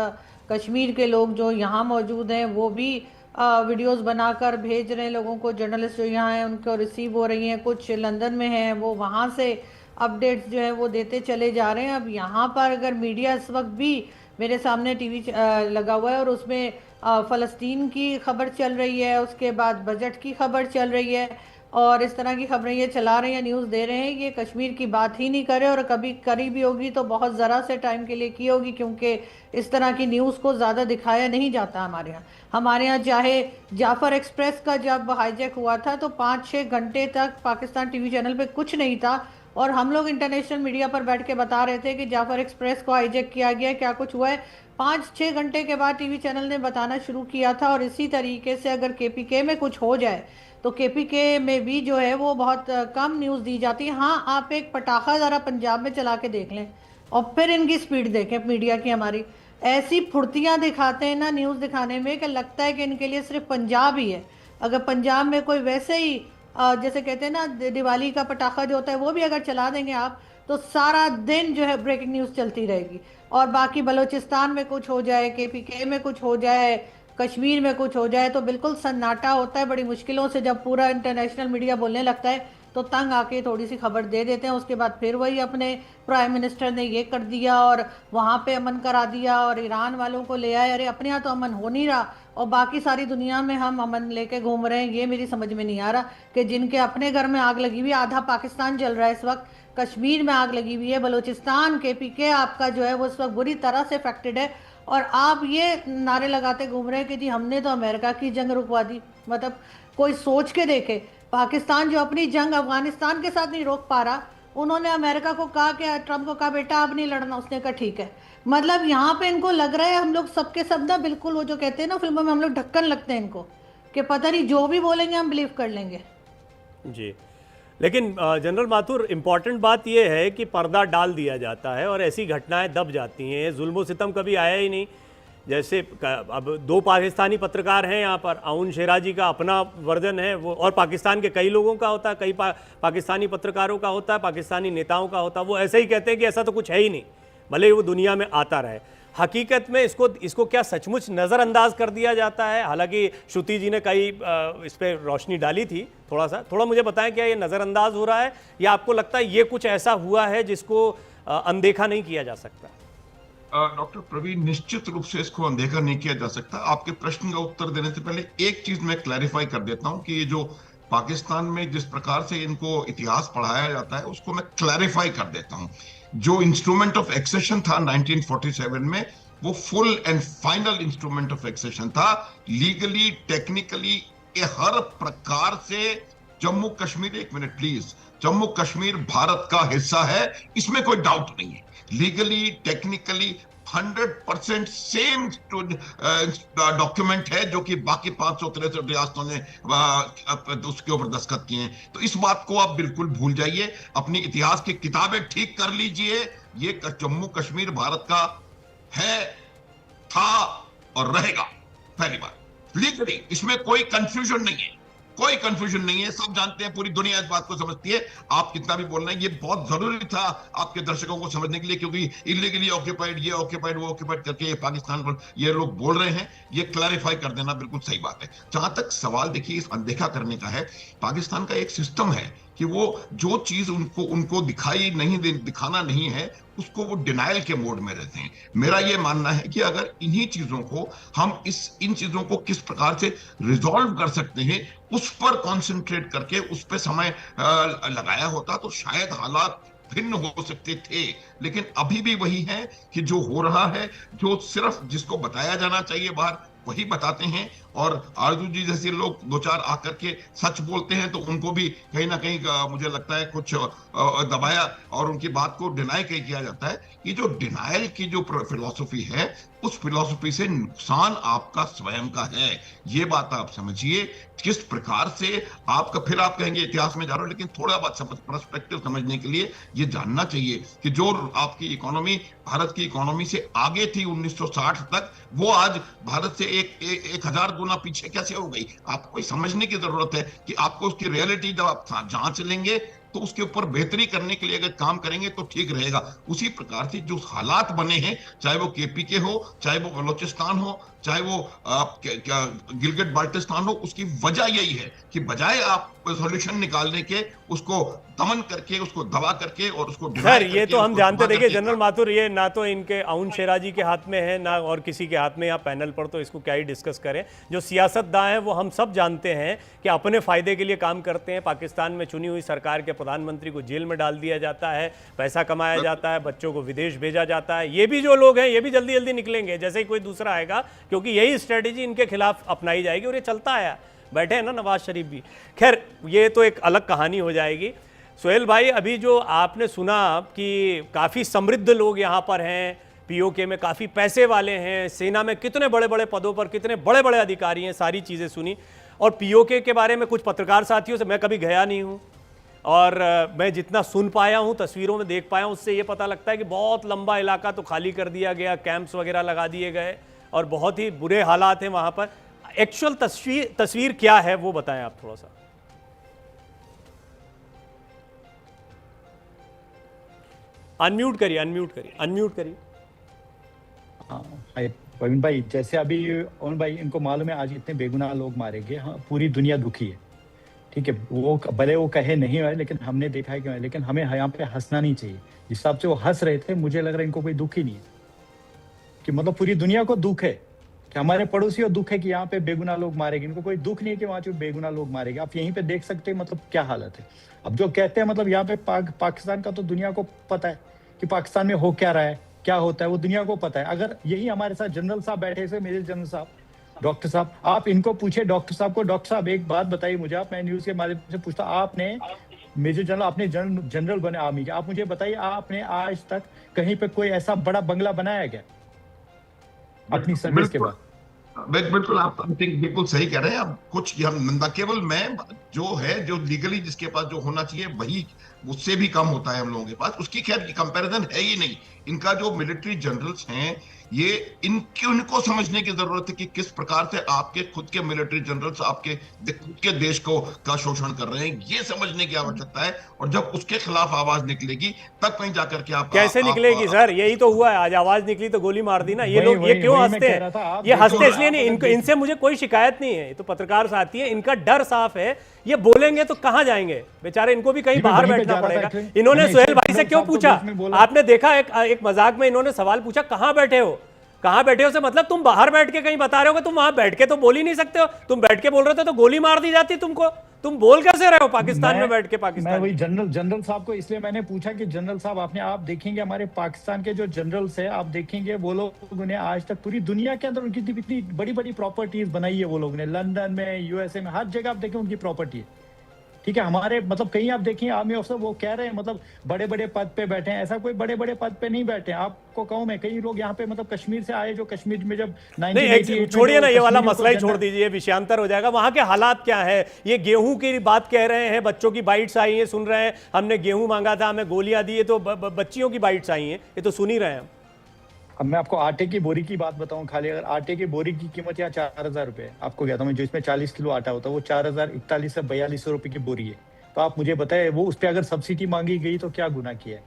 कश्मीर के लोग जो यहाँ मौजूद हैं वो भी वीडियोस बनाकर भेज रहे हैं लोगों को, जर्नलिस्ट जो यहाँ हैं उनको रिसीव हो रही हैं, कुछ लंदन में हैं वो वहाँ से अपडेट्स जो है वो देते चले जा रहे हैं। अब यहाँ पर अगर मीडिया इस वक्त भी मेरे सामने टीवी लगा हुआ है और उसमें फ़लस्तीन की खबर चल रही है, उसके बाद बजट की खबर चल रही है और इस तरह की खबरें ये चला रहे हैं, न्यूज़ दे रहे हैं, ये कश्मीर की बात ही नहीं करे, और कभी करी भी होगी तो बहुत ज़रा से टाइम के लिए की होगी, क्योंकि इस तरह की न्यूज़ को ज़्यादा दिखाया नहीं जाता हमारे यहाँ। चाहे जाफ़र एक्सप्रेस का जब हाईजैक हुआ था तो 5-6 घंटे तक पाकिस्तान टीवी चैनल पे कुछ नहीं था, और हम लोग इंटरनेशनल मीडिया पर बैठ के बता रहे थे कि जाफ़र एक्सप्रेस को हाईजैक किया गया, क्या कुछ हुआ है। 5-6 घंटे के बाद टीवी चैनल ने बताना शुरू किया था। और इसी तरीके से अगर केपीके में कुछ हो जाए तो केपीके में भी जो है वो बहुत कम न्यूज़ दी जाती है। हाँ, आप एक पटाखा ज़रा पंजाब में चला के देख लें और फिर इनकी स्पीड देखें मीडिया की, हमारी ऐसी फुर्तियाँ दिखाते हैं ना न्यूज़ दिखाने में कि लगता है कि इनके लिए सिर्फ पंजाब ही है। अगर पंजाब में कोई वैसे ही जैसे कहते हैं ना दिवाली का पटाखा जो होता है वो भी अगर चला देंगे आप तो सारा दिन जो है ब्रेकिंग न्यूज़ चलती रहेगी। और बाकी बलूचिस्तान में कुछ हो जाए, केपीके में कुछ हो जाए, कश्मीर में कुछ हो जाए तो बिल्कुल सन्नाटा होता है। बड़ी मुश्किलों से जब पूरा इंटरनेशनल मीडिया बोलने लगता है तो तंग आके थोड़ी सी खबर दे देते हैं, उसके बाद फिर वही अपने प्राइम मिनिस्टर ने ये कर दिया और वहाँ पे अमन करा दिया और ईरान वालों को ले आए। अरे अपने यहाँ तो अमन हो नहीं रहा और बाकी सारी दुनिया में हम अमन लेके घूम रहे हैं। ये मेरी समझ में नहीं आ रहा कि जिनके अपने घर में आग लगी हुई, आधा पाकिस्तान जल रहा है इस वक्त, कश्मीर में आग लगी हुई है, बलूचिस्तान केपीके आपका जो है वो इस वक्त बुरी तरह से अफेक्टेड है, और आप ये नारे लगाते घूम रहे हैं कि जी हमने तो अमेरिका की जंग रुकवा दी। मतलब कोई सोच के देखे, पाकिस्तान जो अपनी जंग अफगानिस्तान के साथ नहीं रोक पा रहा, उन्होंने अमेरिका को कहा कि ट्रंप को कहा बेटा अब नहीं लड़ना, उसने कहा ठीक है। मतलब यहाँ पे इनको लग रहा है हम लोग सबके सब ना बिल्कुल वो जो कहते हैं ना फिल्मों में हम लोग ढक्कन लगते हैं इनको कि पता नहीं जो भी बोलेंगे हम बिलीव कर लेंगे। जी, लेकिन जनरल माथुर इम्पॉर्टेंट बात यह है कि पर्दा डाल दिया जाता है और ऐसी घटनाएं दब जाती हैं। जुल्म सितम कभी आया ही नहीं। जैसे अब 2 पाकिस्तानी पत्रकार हैं यहाँ पर, आउन शेराजी का अपना वर्जन है वो, और पाकिस्तान के कई लोगों का होता है, कई पाकिस्तानी पत्रकारों का होता है, पाकिस्तानी नेताओं का होता है। वो ऐसे ही कहते हैं कि ऐसा तो कुछ है ही नहीं, भले ही वो दुनिया में आता रहे। हकीकत में इसको क्या सचमुच नज़रअंदाज कर दिया जाता है? हालांकि श्रुति जी ने कई इस पर रोशनी डाली थी, थोड़ा मुझे बताएं, क्या ये नज़रअंदाज हो रहा है या आपको लगता है ये कुछ ऐसा हुआ है जिसको अनदेखा नहीं किया जा सकता? डॉक्टर प्रवीण, निश्चित रूप से इसको अनदेखा नहीं किया जा सकता। आपके प्रश्न का उत्तर देने से पहले एक चीज मैं क्लैरिफाई कर देता हूं कि ये जो पाकिस्तान में जिस प्रकार से इनको इतिहास पढ़ाया जाता है उसको मैं क्लैरिफाई कर देता हूं। जो इंस्ट्रूमेंट ऑफ एक्सेशन था 1947 में, वो full and final instrument of accession था, लीगली, टेक्निकली कि हर प्रकार से जम्मू कश्मीर, एक मिनट प्लीज, जम्मू कश्मीर भारत का हिस्सा है, इसमें कोई डाउट नहीं है। लीगली, टेक्निकली 100% सेम डॉक्यूमेंट है जो कि बाकी 563 रियासतों ने उसके ऊपर दस्तखत किए हैं। तो इस बात को आप बिल्कुल भूल जाइए, अपनी इतिहास की किताबें ठीक कर लीजिए। ये जम्मू कश्मीर भारत का है, था और रहेगा। पहली बात लीगली इसमें कोई कंफ्यूजन नहीं है, कोई कंफ्यूजन नहीं है, सब जानते हैं, पूरी दुनिया इस बात को समझती है। आप कितना भी बोल रहे हैं, ये बहुत जरूरी था आपके दर्शकों को समझने के लिए, क्योंकि इलीगली ऑक्यूपाइड, ये ऑक्यूपाइड, वो ऑक्यूपाइड करके ये पाकिस्तान पर ये लोग बोल रहे हैं, ये क्लैरिफाई कर देना बिल्कुल सही बात है। जहां तक सवाल देखिए इस अनदेखा करने का है, पाकिस्तान का एक सिस्टम है कि वो जो चीज उनको दिखाना नहीं है, उसको वो डिनायल के मोड में रहते हैं। मेरा ये मानना है कि अगर इन्हीं चीजों को हम इन चीजों को किस प्रकार से रिजॉल्व कर सकते हैं, उस पर कॉन्सेंट्रेट करके उस पर समय लगाया होता तो शायद हालात भिन्न हो सकते थे। लेकिन अभी भी वही है कि जो हो रहा है, जो सिर्फ जिसको बताया जाना चाहिए बाहर वही बताते हैं, और आरजू जी जैसे लोग दो चार आकर के सच बोलते हैं तो उनको भी कहीं ना कहीं मुझे लगता है कुछ दबाया और उनकी बात को डिनाई किया जाता है। ये जो डिनायल की जो फिलॉसफी है, उस फिलॉसफी से नुकसान आपका स्वयं का है, ये बात आप समझिए। किस प्रकार से आपका, फिर आप कहेंगे इतिहास में जा रहा हूं, लेकिन थोड़ा बात पर्सपेक्टिव समझने के लिए ये जानना चाहिए कि जो आपकी इकोनॉमी भारत की इकोनॉमी से आगे थी 1960 तक, वो आज भारत से 1000 गुना पीछे कैसे हो गई। आपको समझने की जरूरत है कि आपको उसकी रियलिटी जब आप जांच लेंगे तो उसके ऊपर बेहतरी करने के लिए अगर काम करेंगे तो ठीक रहेगा। उसी प्रकार से जो हालात बने हैं, चाहे वो केपीके हो, चाहे वो बलोचिस्तान हो, चाहे वो गिलगित बाल्टिस्तान हो, उसकी वजह यही है कि बजाय आप सॉल्यूशन निकालने के उसको दमन करके, उसको दबा करके और उसको सर ये तो हम जानते, देखिए जनरल माथुर, ये ना तो इनके आउन शेरा जी के हाथ में है ना और किसी के हाथ में, या पैनल पर तो इसको क्या ही डिस्कस करें। जो सियासतदान है वो हम सब जानते हैं कि अपने फायदे के लिए काम करते हैं। पाकिस्तान में चुनी हुई सरकार के प्रधानमंत्री को जेल में डाल दिया जाता है, पैसा कमाया जाता है, बच्चों को विदेश भेजा जाता है। ये भी जो लोग हैं ये भी जल्दी जल्दी निकलेंगे जैसे ही कोई दूसरा आएगा, क्योंकि यही स्ट्रेटेजी इनके खिलाफ अपनाई जाएगी और ये चलता आया। बैठे हैं ना नवाज शरीफ भी। खैर ये तो एक अलग कहानी हो जाएगी। सोहेल भाई, अभी जो आपने सुना कि काफ़ी समृद्ध लोग यहाँ पर हैं, पीओके में काफ़ी पैसे वाले हैं, सेना में कितने बड़े बड़े पदों पर कितने बड़े बड़े अधिकारी हैं, सारी चीज़ें सुनी। और पीओके के बारे में कुछ पत्रकार साथियों से, मैं कभी गया नहीं हूँ और मैं जितना सुन पाया हूँ, तस्वीरों में देख पाया हूँ, उससे ये पता लगता है कि बहुत लंबा इलाका तो खाली कर दिया गया, कैंप्स वगैरह लगा दिए गए और बहुत ही बुरे हालात हैं वहाँ पर। एक्चुअल तस्वीर क्या है वो बताएं आप थोड़ा सा। अनम्यूट करिए। हाँ प्रवीण भाई, जैसे अभी ओन भाई, इनको मालूम है आज इतने बेगुनाह लोग मारे गए। हाँ, पूरी दुनिया दुखी है, ठीक है, वो भले वो कहे नहीं है, लेकिन हमने देखा है कि, लेकिन हमें यहाँ पे हंसना नहीं चाहिए। जिस हिसाब से वो हंस रहे थे, मुझे लग रहा है इनको कोई दुख ही नहीं है, कि मतलब पूरी दुनिया को दुख है कि हमारे पड़ोसियों दुख है कि यहाँ पे बेगुनाह लोग मारे गए। इनको कोई दुख नहीं है कि वहां जो बेगुनाह लोग मारे गए। आप यहीं पे देख सकते हैं मतलब क्या हालत है। अब जो कहते हैं मतलब यहाँ पे पाकिस्तान का तो दुनिया को पता है कि पाकिस्तान में हो क्या रहा है, क्या होता है, वो दुनिया को पता है। अगर यही हमारे साथ जनरल साहब बैठे थे, मेजर जनरल साहब, डॉक्टर साहब, आप इनको पूछे डॉक्टर साहब को, डॉक्टर साहब एक बात बताइए मुझे, आप, मैं न्यूज के माध्यम से पूछता, आपने मेजर जनरल, आपने जनरल बने आर्मी के, आप मुझे बताइए आपने आज तक कहीं पे कोई ऐसा बड़ा बंगला बनाया क्या अपनी सर्विस के बाद? बिल्कुल आप बिल्कुल सही कह रहे हैं। अब कुछ न केवल मैं, जो है जो लीगली जिसके पास जो होना चाहिए वही, उससे भी कम होता है हम लोगों के पास, उसकी खैर कंपैरिजन है ही नहीं। इनका जो मिलिट्री जनरल्स हैं, ये इनको समझने की जरूरत है कि किस प्रकार से आपके खुद के मिलिट्री जनरल्स आपके खुद के देश का शोषण कर रहे हैं, ये समझने की आवश्यकता है। और जब उसके खिलाफ आवाज निकलेगी तब कहीं जाकर के आप कैसे निकलेगी सर? यही तो हुआ है, आज आवाज निकली तो गोली मार दी ना। ये लोग ये क्यों हंसते हैं? ये हंसते इसलिए नहीं, इनसे मुझे कोई शिकायत नहीं है, ये तो पत्रकार साथी है, इनका डर साफ है। ये बोलेंगे तो कहां जाएंगे बेचारे, इनको भी कहीं बाहर बैठना पड़ेगा। इन्होंने सोहेल भाई से क्यों पूछा? आपने देखा एक मजाक में इन्होंने सवाल पूछा, कहां बैठे हो से मतलब तुम बाहर बैठ के कहीं बता रहे हो कि तुम वहां बैठ के तो बोल ही नहीं सकते हो, तुम बैठ के बोल रहे थे तो गोली मार दी जाती तुमको। तुम बोल कैसे रहे हो पाकिस्तान में बैठ के? पाकिस्तान मैं वही जनरल साहब को इसलिए मैंने पूछा कि जनरल साहब आप देखेंगे हमारे पाकिस्तान के जो जनरल्स है, आप देखेंगे वो लोगों ने आज तक पूरी दुनिया के अंदर उनकी इतनी बड़ी बड़ी प्रॉपर्टीज बनाई है वो लोगों ने, लंदन में, यूएसए में, हर जगह आप देखें उनकी प्रॉपर्टी है। ठीक है, हमारे मतलब कहीं आप देखिए आर्मी ऑफिसर वो कह रहे हैं मतलब बड़े बड़े पद पे बैठे हैं, ऐसा कोई बड़े बड़े पद पे नहीं बैठे हैं। आपको कहूं मैं, कई लोग यहाँ पे मतलब कश्मीर से आए जो कश्मीर में जब नहीं, छोड़िए ना, ये वाला मसला ही छोड़ दीजिए, विषयांतर हो जाएगा। वहां के हालात क्या है? ये गेहूं की बात कह रहे हैं, बच्चों की बाइट्स आई हैं, सुन रहे हैं, हमने गेहूं मांगा था, हमें गोलियां दी है, तो बच्चियों की बाइट्स आई हैं, ये तो सुन ही रहे हैं हम। अब मैं आपको आटे की बोरी की बात बताऊं, खाली अगर आटे की बोरी की कीमत यहाँ 4000 रुपए है, आपको कहता हूँ, जो इसमें 40 किलो आटा होता है वो 4041 से 4200 रुपए की बोरी है। तो आप मुझे बताए वो उस पर अगर सब्सिडी मांगी गई तो क्या गुनाह किया है?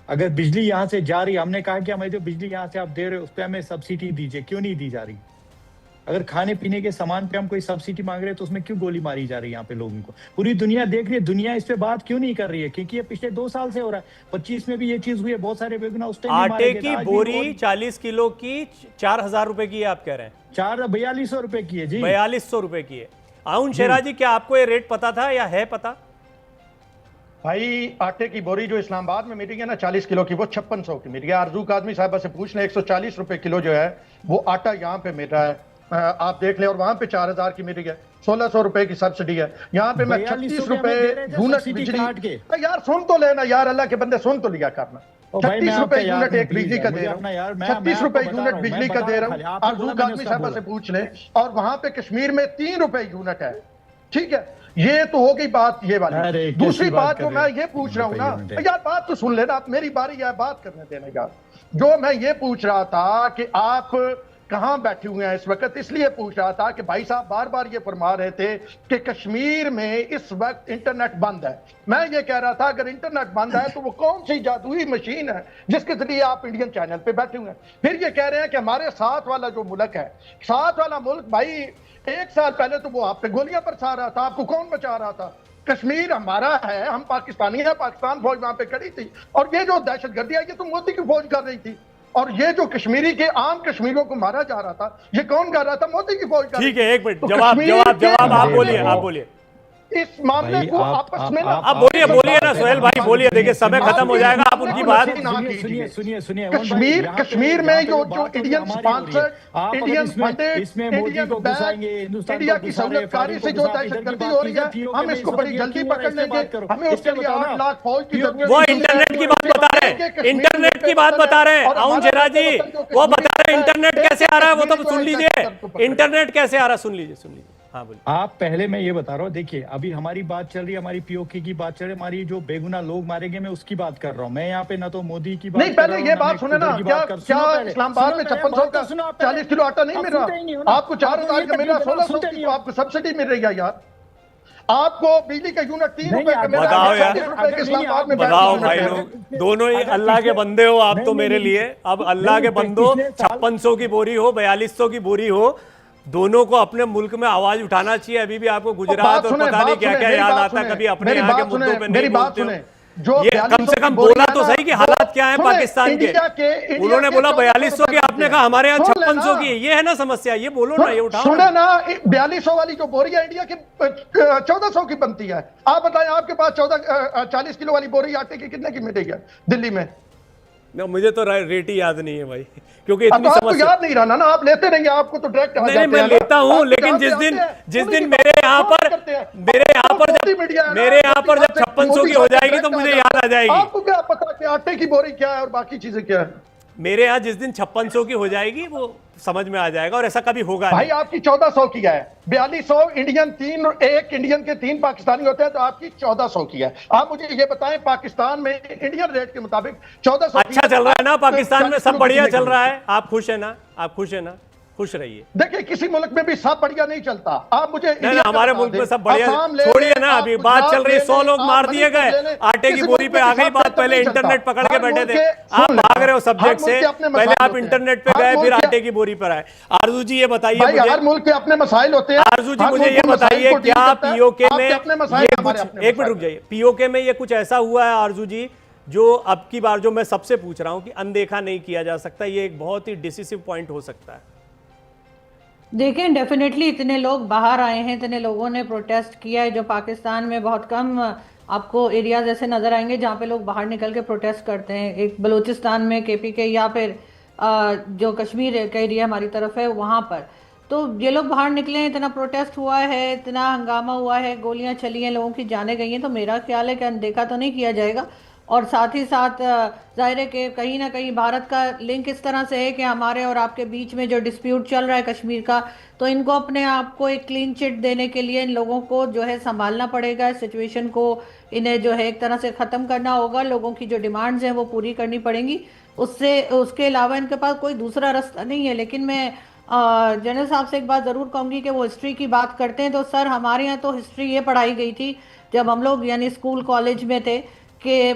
अगर बिजली यहाँ से जा रही, हमने कहा कि हमें जो बिजली यहाँ से आप दे रहे हो उस पर हमें सब्सिडी दीजिए, क्यों नहीं दी जा रही? अगर खाने पीने के सामान पे हम कोई सब्सिडी मांग रहे हैं तो उसमें क्यों गोली मारी जा रही है यहाँ पे लोगों को? पूरी दुनिया देख रही है, दुनिया इस पे बात क्यों नहीं कर रही है? क्योंकि ये पिछले 2 साल से हो रहा है। 25 में भी ये चीज हुई है, बहुत सारे बेगुनाह उस टाइम आटे की बोरी 40 किलो की 4000 रुपए की है, आप कह रहे हैं? 4200 रुपए की है जी, 4200 रुपए की है। आउन शेरा जी, क्या आपको ये रेट पता था या है पता? भाई आटे की बोरी जो इस्लामाबाद में मिल रही है ना 40 किलो की, वो 5600 की मिल रही है। आरजू आदमी साहबा से पूछ लें, 140 रुपए किलो जो है वो आटा यहाँ पे मिल रहा है, आप देख लें। और वहां पे 4000 की मिल रही है, 1600 रुपए की सब्सिडी है। यहाँ पे मैं 36 रुपए यूनिट बिजली, यार सुन तो लेना यार, अल्लाह के बंदे सुन तो लिया करना। 36 रुपए यूनिट एक बिजली का दे रहा हूँ, 36 रुपए यूनिट बिजली का दे रहा हूँ, आरजू आदमी साहबा से पूछ लें। और वहां पे कश्मीर में 3 रुपए यूनिट है। ठीक है, ये तो हो गई बात ये वाली। दूसरी बात जो मैं ये पूछ रहा हूँ ना यार, बात तो सुन लेना, आप मेरी बारी है, बात करने देना यार। जो मैं ये पूछ रहा था कि आप कहां बैठे हुए हैं इस वक्त, इसलिए पूछ रहा था कि भाई साहब बार बार ये फरमा रहे थे कि कश्मीर में इस वक्त इंटरनेट बंद है। मैं ये कह रहा था अगर इंटरनेट बंद है तो वो कौन सी जादुई मशीन है जिसके जरिए आप इंडियन चैनल पे बैठे हुए हैं? फिर ये कह रहे हैं कि हमारे साथ वाला जो मुल्क है, साथ वाला मुल्क, भाई 1 साल पहले तो वो आप पे गोलियां बरसा रहा था, आपको कौन बचा रहा था? कश्मीर हमारा है, हम पाकिस्तानी हैं, पाकिस्तान फौज वहां पे खड़ी थी। और ये जो दहशतगर्दी है ये तो मोदी की फौज कर रही थी। और ये जो कश्मीरी के आम कश्मीरियों को मारा जा रहा था, ये कौन कर रहा था? मोदी की फौज। ठीक है, एक मिनट, जवाब आप बोलिए। इस मामले को आपस में आप बोलिए ना सोहेल भाई, बोलिए। देखिए समय खत्म हो जाएगा, आप उनकी बात सुनिए। कश्मीर में जो Indian sponsored, Indian funded, Indian bank, India की सहूलियतकारी से जो दहशतगर्दी हो रही है, हम इसको बड़ी जल्दी पकड़ लेंगे। हमें उसके लिए 8 लाख फौज की जरूरत है। वो इंटरनेट की बात बता रहे हैं, इंटरनेट की बात बता रहे हैं आउन शेरा जी, वो बता रहे हैं इंटरनेट कैसे आ रहा है, वो तो सुन लीजिए। इंटरनेट कैसे आ रहा है, सुन लीजिए। हाँ बोलिए। आप पहले मैं ये बता रहा हूँ, देखिए अभी हमारी बात चल रही है, हमारी पीओके की बात चल रही है, हमारी जो बेगुनाह लोग मारे गए मैं उसकी बात कर रहा हूँ। मैं यहाँ पे ना तो मोदी की बात नहीं, पहले ये बात सुने ना, क्या इस्लामाबाद में 5600 का 40 किलो आटा नहीं मिल रहा? आपको 4000 का मिल रहा, 1600 की आपको सब्सिडी मिल रही है यार। आपको बिजली का यूनिट 3 रुपए का मिल रहा है। इस्लामाबाद में बताओ भाई लोग, दोनों ही अल्लाह के बंदे हो आप तो मेरे लिए। अब अल्लाह के बंदो, 5600 की बोरी हो, 4200 की बोरी हो, दोनों को अपने मुल्क में आवाज उठाना चाहिए। अभी भी आपको गुजरात और पता नहीं क्या क्या याद आता है, कभी अपने यहाँ के मुद्दों पे नहीं बोलते हो। ये कम से कम बोला तो सही कि हालात क्या है पाकिस्तान के। उन्होंने बोला 4200 की, आपने कहा हमारे यहाँ 5600 की। ये है ना समस्या, ये बोलो ना, ये उठाओ। सुने ना, 4200 वाली जो बोरी है इंडिया की 1400 की बनती है। आप बताएं आपके पास 40 किलो वाली बोरी आटे की कितने की मिलेगी दिल्ली में? मुझे तो रेट ही याद नहीं है भाई, क्योंकि इतनी समस्या याद नहीं रहना ना, आप लेते रहिए, आपको तो डायरेक्ट नहीं, मैं लेता हूं, लेकिन जिस दिन मेरे यहाँ पर जब 5600 की हो जाएगी तो मुझे याद आ जाएगी। आपको क्या पता कि आटे की बोरी क्या है और बाकी चीजें क्या है? मेरे यहाँ जिस दिन 5600 की हो जाएगी वो समझ में आ जाएगा, और ऐसा कभी होगा भाई नहीं। आपकी 1400 की है, 4200 इंडियन, 3 एक इंडियन के 3 पाकिस्तानी होते हैं, तो आपकी 1400 की है। आप मुझे ये बताएं पाकिस्तान में इंडियन रेट के मुताबिक 1400 अच्छा चल रहा है ना पाकिस्तान में? सब बढ़िया चल रहा है, आप खुश है ना? आप खुश है ना? खुश रहिए। देखिए किसी मुल्क में भी सब बढ़िया नहीं चलता। आप मुझे हमारे मुल्क में सब बढ़िया छोड़िए ना, अभी बात चल रही है, 100 लोग मार दिए गए, आटे की बोरी पे आ गई बात। पहले इंटरनेट पकड़ के बैठे थे, आप भाग रहे हो सब्जेक्ट से। पहले आप इंटरनेट पे गए, फिर आटे की बोरी पर आए। आरजू जी ये बताइए मुझे, हर मुल्क के अपने मसाइल होते हैं। आरजू जी मुझे ये बताइए, क्या पीओके में एक मिनट रुक जाइए, पीओके में ये कुछ ऐसा हुआ है आरजू जी जो अब की बार जो मैं सबसे पूछ रहा हूं कि अनदेखा नहीं किया जा सकता? ये एक बहुत ही डिसिसिव पॉइंट हो सकता है। देखें, डेफिनेटली इतने लोग बाहर आए हैं, इतने लोगों ने प्रोटेस्ट किया है, जो पाकिस्तान में बहुत कम आपको एरियाज ऐसे नजर आएंगे जहाँ पे लोग बाहर निकल के प्रोटेस्ट करते हैं। एक बलूचिस्तान में KPK या फिर जो कश्मीर का एरिया हमारी तरफ है वहाँ पर, तो ये लोग बाहर निकले हैं, इतना प्रोटेस्ट हुआ है, इतना हंगामा हुआ है, गोलियां चली हैं, लोगों की जानें गई हैं, तो मेरा ख्याल है कि अनदेखा तो नहीं किया जाएगा। और साथ ही साथ जाहिर है कि कहीं ना कहीं भारत का लिंक इस तरह से है कि हमारे और आपके बीच में जो डिस्प्यूट चल रहा है कश्मीर का, तो इनको अपने आप को एक क्लीन चिट देने के लिए इन लोगों को जो है संभालना पड़ेगा इस सिचुएशन को। इन्हें जो है एक तरह से ख़त्म करना होगा, लोगों की जो डिमांड्स हैं वो पूरी करनी पड़ेंगी, उससे उसके अलावा इनके पास कोई दूसरा रास्ता नहीं है। लेकिन मैं जनरल साहब से एक बात ज़रूर कहूँगी कि वो हिस्ट्री की बात करते हैं, तो सर हमारे यहाँ तो हिस्ट्री ये पढ़ाई गई थी जब हम लोग यानी स्कूल कॉलेज में थे कि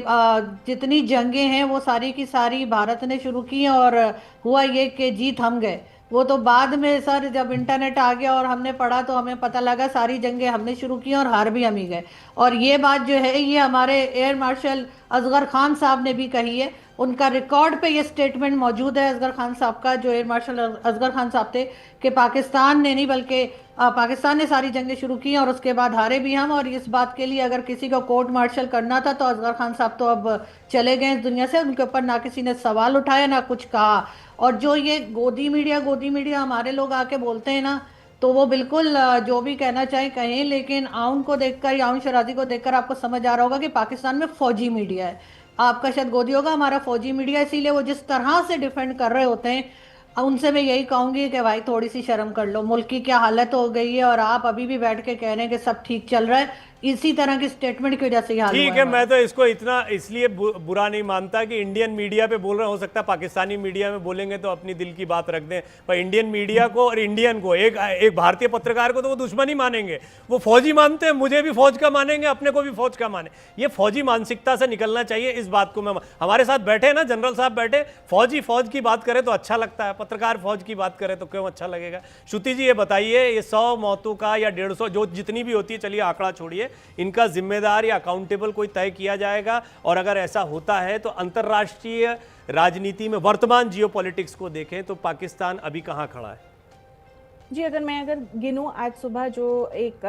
जितनी जंगें हैं वो सारी की सारी भारत ने शुरू की, और हुआ ये कि जीत हम गए। वो तो बाद में सर जब इंटरनेट आ गया और हमने पढ़ा तो हमें पता लगा सारी जंगें हमने शुरू की और हार भी हम ही गए। और ये बात जो है ये हमारे एयर मार्शल असगर खान साहब ने भी कही है, उनका रिकॉर्ड पे ये स्टेटमेंट मौजूद है असगर खान साहब का, जो एयर मार्शल असगर खान साहब थे, कि पाकिस्तान ने नहीं बल्कि पाकिस्तान ने सारी जंगें शुरू की और उसके बाद हारे भी हम। और इस बात के लिए अगर किसी को कोर्ट मार्शल करना था तो असगर खान साहब तो अब चले गए इस दुनिया से, उनके ऊपर ना किसी ने सवाल उठाया ना कुछ कहा। और जो ये गोदी मीडिया हमारे लोग आके बोलते हैं ना, तो वो बिल्कुल जो भी कहना चाहे कहें, लेकिन आउन को देखकर या आउन शराजी को देखकर आपको समझ आ रहा होगा कि पाकिस्तान में फौजी मीडिया है। आपका शायद गोदी होगा, हमारा फौजी मीडिया, इसीलिए वो जिस तरह से डिफेंड कर रहे होते हैं, उनसे मैं यही कहूंगी कि भाई थोड़ी सी शर्म कर लो, मुल्क की क्या हालत हो गई है और आप अभी भी बैठ के कह रहे हैं कि सब ठीक चल रहा है। इसी तरह की स्टेटमेंट की वजह से हाल ठीक है, मैं तो इसको इतना इसलिए बुरा नहीं मानता कि इंडियन मीडिया पे बोल रहे, हो सकता है पाकिस्तानी मीडिया में बोलेंगे तो अपनी दिल की बात रख दें, पर इंडियन मीडिया को और इंडियन को, एक भारतीय पत्रकार को तो वो दुश्मन ही मानेंगे, वो फौजी मानते हैं, मुझे भी फौज का मानेंगे, अपने को भी फौज का माने। ये फौजी मानसिकता से निकलना चाहिए। इस बात को मैं, हमारे साथ बैठे ना जनरल साहब बैठे, फौज की बात करे तो अच्छा लगता है, पत्रकार फौज की बात करे तो क्यों अच्छा लगेगा। श्रुति जी ये बताइए, ये 100 मौतों का या 150 जो जितनी भी होती है, चलिए आंकड़ा छोड़िए, इनका जिम्मेदार या अकाउंटेबल कोई तय किया जाएगा? और अगर ऐसा होता है तो अंतर्राष्ट्रीय राजनीति में वर्तमान जियोपॉलिटिक्स को देखें तो पाकिस्तान अभी कहां खड़ा है? जी, अगर गिनूं, आज सुबह जो एक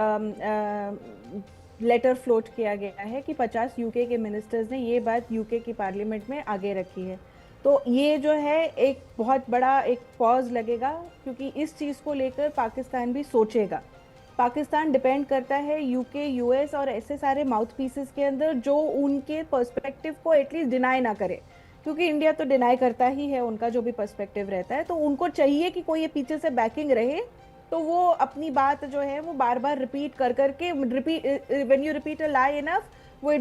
लेटर फ्लोट किया गया है कि 50 यूके के मिनिस्टर्स ने ये बात यूके की पार्लियामेंट में आगे रखी है, तो ये जो है एक बहुत बड़ा एक पॉज लगेगा, क्योंकि इस चीज़ को लेकर पाकिस्तान भी सोचेगा। पाकिस्तान डिपेंड करता है यूके, यूएस और ऐसे सारे माउथ पीसेस के अंदर जो उनके पर्सपेक्टिव को एटलीस्ट डिनाई ना करे, क्योंकि इंडिया तो डिनाई करता ही है उनका जो भी पर्सपेक्टिव रहता है। तो उनको चाहिए कि कोई ये पीछे से बैकिंग रहे, तो वो अपनी बात जो है वो बार बार रिपीट करके when you repeat a lie enough, वो it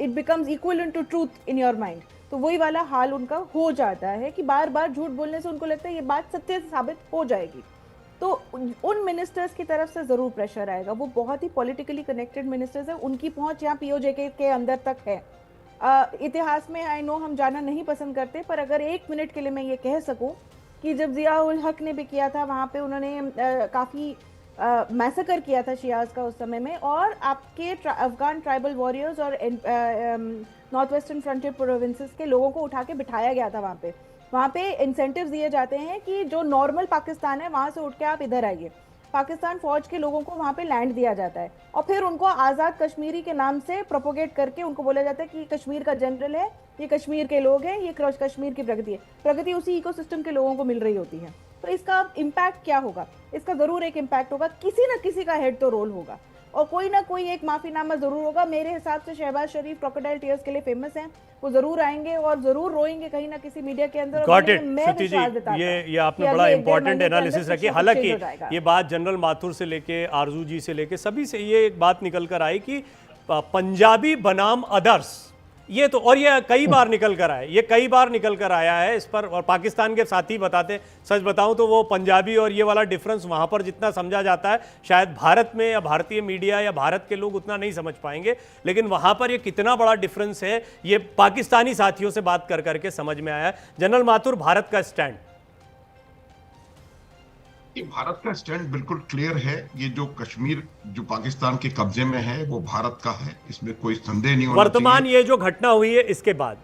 becomes equal to truth in your mind. तो वही वाला हाल उनका हो जाता है कि बार बार झूठ बोलने से उनको लगता है ये बात सत्य साबित हो जाएगी। तो उन मिनिस्टर्स की तरफ से जरूर प्रेशर आएगा। वो बहुत ही पॉलिटिकली कनेक्टेड मिनिस्टर्स हैं, उनकी पहुंच यहाँ पीओजे के अंदर तक है। इतिहास में आई नो हम जाना नहीं पसंद करते, पर अगर 1 मिनट के लिए मैं ये कह सकूं कि जब जिया उल हक ने भी किया था, वहाँ पे उन्होंने काफ़ी मैसेकर किया था शियाज का उस समय में, और आपके अफगान ट्राइबल वॉरियर्स और नॉर्थ वेस्टर्न फ्रंटियर प्रोविंसेस के लोगों को उठा के बिठाया गया था वहाँ पे। वहाँ पे इंसेंटिव्स दिए जाते हैं कि जो नॉर्मल पाकिस्तान है वहाँ से उठ के आप इधर आइए। पाकिस्तान फौज के लोगों को वहाँ पे लैंड दिया जाता है और फिर उनको आज़ाद कश्मीरी के नाम से प्रोपोगेट करके उनको बोला जाता है कि कश्मीर का जनरल है, ये कश्मीर के लोग हैं, ये कश्मीर की प्रगति है। प्रगति उसी इकोसिस्टम के लोगों को मिल रही होती है। तो इसका इम्पैक्ट क्या होगा? इसका ज़रूर एक इम्पैक्ट होगा, किसी न किसी का हेड तो रोल होगा और कोई ना कोई एक माफीनामा जरूर होगा। मेरे हिसाब से शहबाज शरीफ क्रोकोडाइल टीयर्स के लिए फेमस हैं, वो जरूर आएंगे और जरूर रोएंगे कहीं ना किसी मीडिया के अंदर। गॉट इट श्रुति जी, ये आपने बड़ा इंपॉर्टेंट एनालिसिस रखी। हालांकि ये बात जनरल माथुर से लेके आरजू जी से लेके सभी से ये एक बात निकल कर आई कि पंजाबी बनाम अदर्स, ये तो, और ये कई बार निकल कर आया, ये कई बार निकल कर आया है इस पर। और पाकिस्तान के साथी बताते, सच बताऊं तो वो पंजाबी और ये वाला डिफरेंस वहां पर जितना समझा जाता है शायद भारत में या भारतीय मीडिया या भारत के लोग उतना नहीं समझ पाएंगे, लेकिन वहां पर ये कितना बड़ा डिफरेंस है ये पाकिस्तानी साथियों से बात कर करके समझ में आया। जनरल माथुर, भारत का स्टैंड? भारत का स्टैंड बिल्कुल क्लियर है। ये जो कश्मीर जो पाकिस्तान के कब्जे में है वो भारत का है, इसमें कोई संदेह नहीं होना वर्तमान ये जो घटना हुई है इसके बाद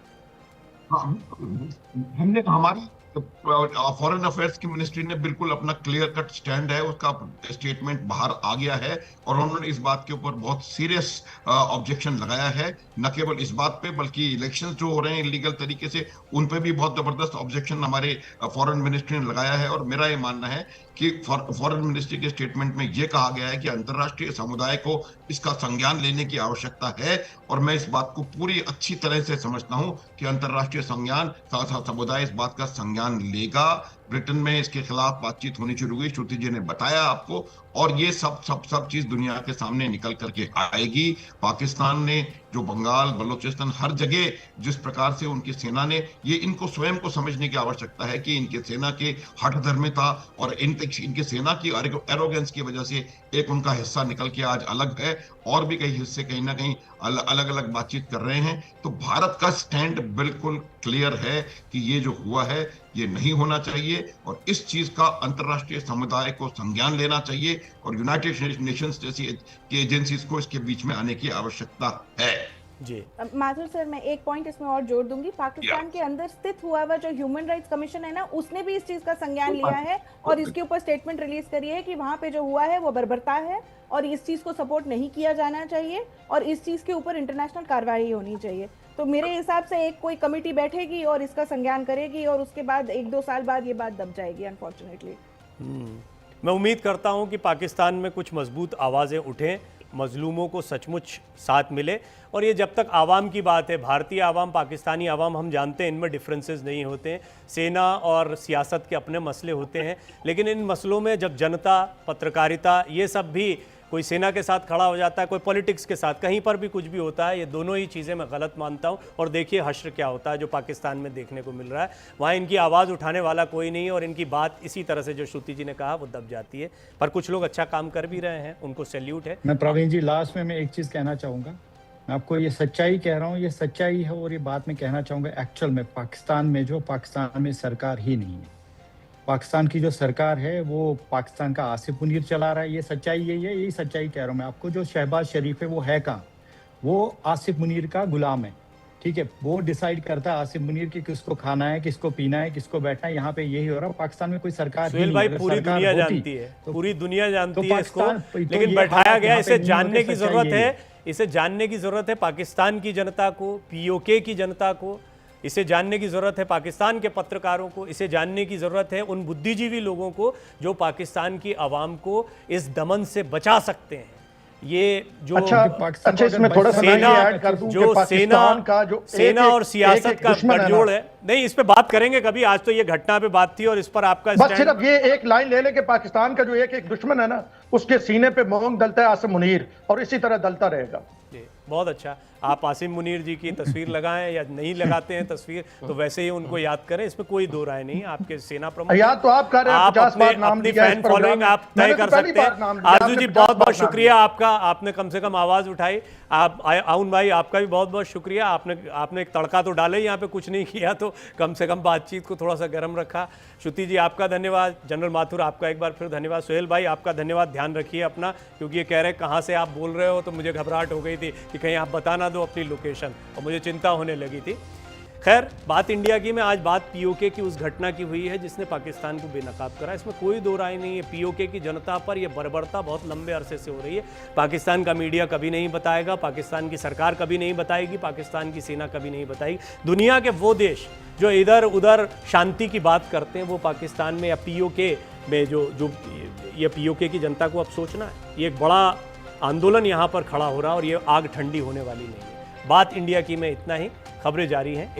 हमने हमारी फॉरेन अफेयर्स की मिनिस्ट्री ने बिल्कुल अपना क्लियर कट स्टैंड है, उसका स्टेटमेंट बाहर आ गया है और उन्होंने इस बात के ऊपर बहुत सीरियस ऑब्जेक्शन लगाया है। न केवल इस बात पे बल्कि इलेक्शंस जो हो रहे हैं इलीगल तरीके से उन पे भी बहुत जबरदस्त ऑब्जेक्शन हमारे फॉरेन मिनिस्ट्री ने लगाया है। और मेरा ये मानना है कि फॉरेन मिनिस्ट्री के स्टेटमेंट में ये कहा गया है कि अंतर्राष्ट्रीय समुदाय को इसका संज्ञान लेने की आवश्यकता है और मैं इस बात को पूरी अच्छी तरह से समझता हूं कि अंतर्राष्ट्रीय समुदाय इस बात का संज्ञान लेगा। ब्रिटेन में इसके खिलाफ बातचीत होनी शुरू हुई, श्रुति जी ने बताया आपको, और ये सब चीज दुनिया के सामने निकल करके आएगी। पाकिस्तान ने जो बंगाल, बलूचिस्तान, हर जगह जिस प्रकार से उनकी सेना ने, ये इनको स्वयं को समझने की आवश्यकता है कि इनके सेना के हठधर्मिता और इनके सेना की एरोगेंस की वजह से एक उनका हिस्सा निकल के आज अलग है और भी कई हिस्से कहीं ना कहीं अलग अलग बातचीत कर रहे हैं। तो भारत का स्टैंड बिल्कुल क्लियर है कि ये जो हुआ है ये नहीं होना चाहिए और इस चीज का अंतर्राष्ट्रीय समुदाय को संज्ञान लेना चाहिए और यूनाइटेड नेशंस जैसी एजेंसीज को इसके बीच में आने की आवश्यकता है। जी माथुर सर, मैं एक पॉइंट इसमें और जोड़ दूंगी। पाकिस्तान के अंदर स्थित हुआ हुआ जो ह्यूमन राइट्स कमीशन है ना, उसने भी इस चीज का संज्ञान लिया है और इसके ऊपर स्टेटमेंट रिलीज करी है कि वहां पे जो हुआ है वो बर्बरता है और इस चीज को सपोर्ट नहीं किया जाना चाहिए और इस चीज के ऊपर इंटरनेशनल कार्रवाई होनी चाहिए। तो मेरे हिसाब से एक कोई कमेटी बैठेगी और इसका संज्ञान करेगी और उसके बाद 1-2 साल बाद ये बात दब जाएगी अनफॉर्चुनेटली। मैं उम्मीद करता हूं कि पाकिस्तान में कुछ मजबूत आवाज़ें उठें, मजलूमों को सचमुच साथ मिले और ये जब तक आवाम की बात है, भारतीय आवाम, पाकिस्तानी आवाम, हम जानते हैं इनमें डिफरेंसेस नहीं होते हैं, सेना और सियासत के अपने मसले होते हैं, लेकिन इन मसलों में जब जनता, पत्रकारिता, ये सब भी कोई सेना के साथ खड़ा हो जाता है, कोई पॉलिटिक्स के साथ, कहीं पर भी कुछ भी होता है, ये दोनों ही चीज़ें मैं गलत मानता हूँ। और देखिए हश्र क्या होता है जो पाकिस्तान में देखने को मिल रहा है, वहाँ इनकी आवाज़ उठाने वाला कोई नहीं है और इनकी बात इसी तरह से जो श्रुति जी ने कहा वो दब जाती है। पर कुछ लोग अच्छा काम कर भी रहे हैं, उनको सैल्यूट है। मैं प्रवीण जी लास्ट में मैं एक चीज़ कहना चाहूँगा, मैं आपको ये सच्चाई कह रहा हूँ, ये सच्चाई है और ये बात मैं कहना चाहूँगा। एक्चुअल में पाकिस्तान में सरकार ही नहीं है, पाकिस्तान की जो सरकार है वो पाकिस्तान का आसिफ मुनीर चला रहा है। ये सच्चाई यही है, यही सच्चाई कह रहा हूँ मैं आपको। जो शहबाज शरीफ है वो है कहाँ, वो आसिफ मुनीर का गुलाम है, ठीक है। वो डिसाइड करता है आसिफ मुनीर की किसको खाना है, किसको पीना है, किसको बैठना है। यहाँ पे यही हो रहा है। पाकिस्तान में कोई सरकार सुहेल भाई, पूरी दुनिया जानती है, पूरी दुनिया जानती है इसको, लेकिन बैठाया गया। इसे जानने की जरूरत है, इसे जानने की जरूरत है पाकिस्तान की जनता को, पीओके की जनता को, इसे जानने की ज़रूरत है पाकिस्तान के पत्रकारों को, इसे जानने की ज़रूरत है उन बुद्धिजीवी लोगों को जो पाकिस्तान की आवाम को इस दमन से बचा सकते हैं। ये जो अच्छा इसमें थोड़ा सा सेना, ऐड कर दूं जो सेना और सियासत का गठजोड़ है, नहीं इस पे बात करेंगे कभी। आज तो ये घटना पे बात थी और इस पर आपका बस सिर्फ ये एक लाइन ले ले कि पाकिस्तान का जो एक दुश्मन है ना, उसके सीने पे मोंग दलता है आसिफ मुनीर और इसी तरह दलता रहेगा। बहुत अच्छा, आप आसिम मुनीर जी की तस्वीर लगाएं या नहीं लगाते हैं तस्वीर, तो वैसे ही उनको याद करें, इसमें कोई दो राय नहीं। आपके सेना प्रमुख याद तो आप कर रहे हैं, 50 बार नाम लिया, फैन फॉलोइंग आप तय कर सकते हैं। आरजू जी बहुत बहुत शुक्रिया आपका, आपने कम से कम आवाज उठाई। आप आउन भाई आपका भी बहुत बहुत शुक्रिया, आपने एक तड़का तो डाले, यहाँ पे कुछ नहीं किया तो कम से कम बातचीत को थोड़ा सा गर्म रखा। श्रुति जी आपका धन्यवाद, जनरल माथुर आपका एक बार फिर धन्यवाद, सुहेल भाई आपका धन्यवाद। ध्यान रखिए अपना, क्योंकि ये कह रहे कहाँ से आप बोल रहे हो, तो मुझे घबराहट हो गई थी कि कहीं आप बता ना दो अपनी लोकेशन, और मुझे चिंता होने लगी थी। खैर, बात इंडिया की में आज बात पीओके की उस घटना की हुई है जिसने पाकिस्तान को बेनकाब करा, इसमें कोई दो राय नहीं है। पीओके की जनता पर यह बर्बरता बहुत लंबे अरसे से हो रही है। पाकिस्तान का मीडिया कभी नहीं बताएगा, पाकिस्तान की सरकार कभी नहीं बताएगी, पाकिस्तान की सेना कभी नहीं बताएगी। दुनिया के वो देश जो इधर उधर शांति की बात करते हैं, वो पाकिस्तान में या पीओके में जो ये पीओके की जनता को अब सोचना है, ये एक बड़ा आंदोलन यहाँ पर खड़ा हो रहा है और ये आग ठंडी होने वाली नहीं है। बात इंडिया की में इतना ही, खबरें जारी हैं।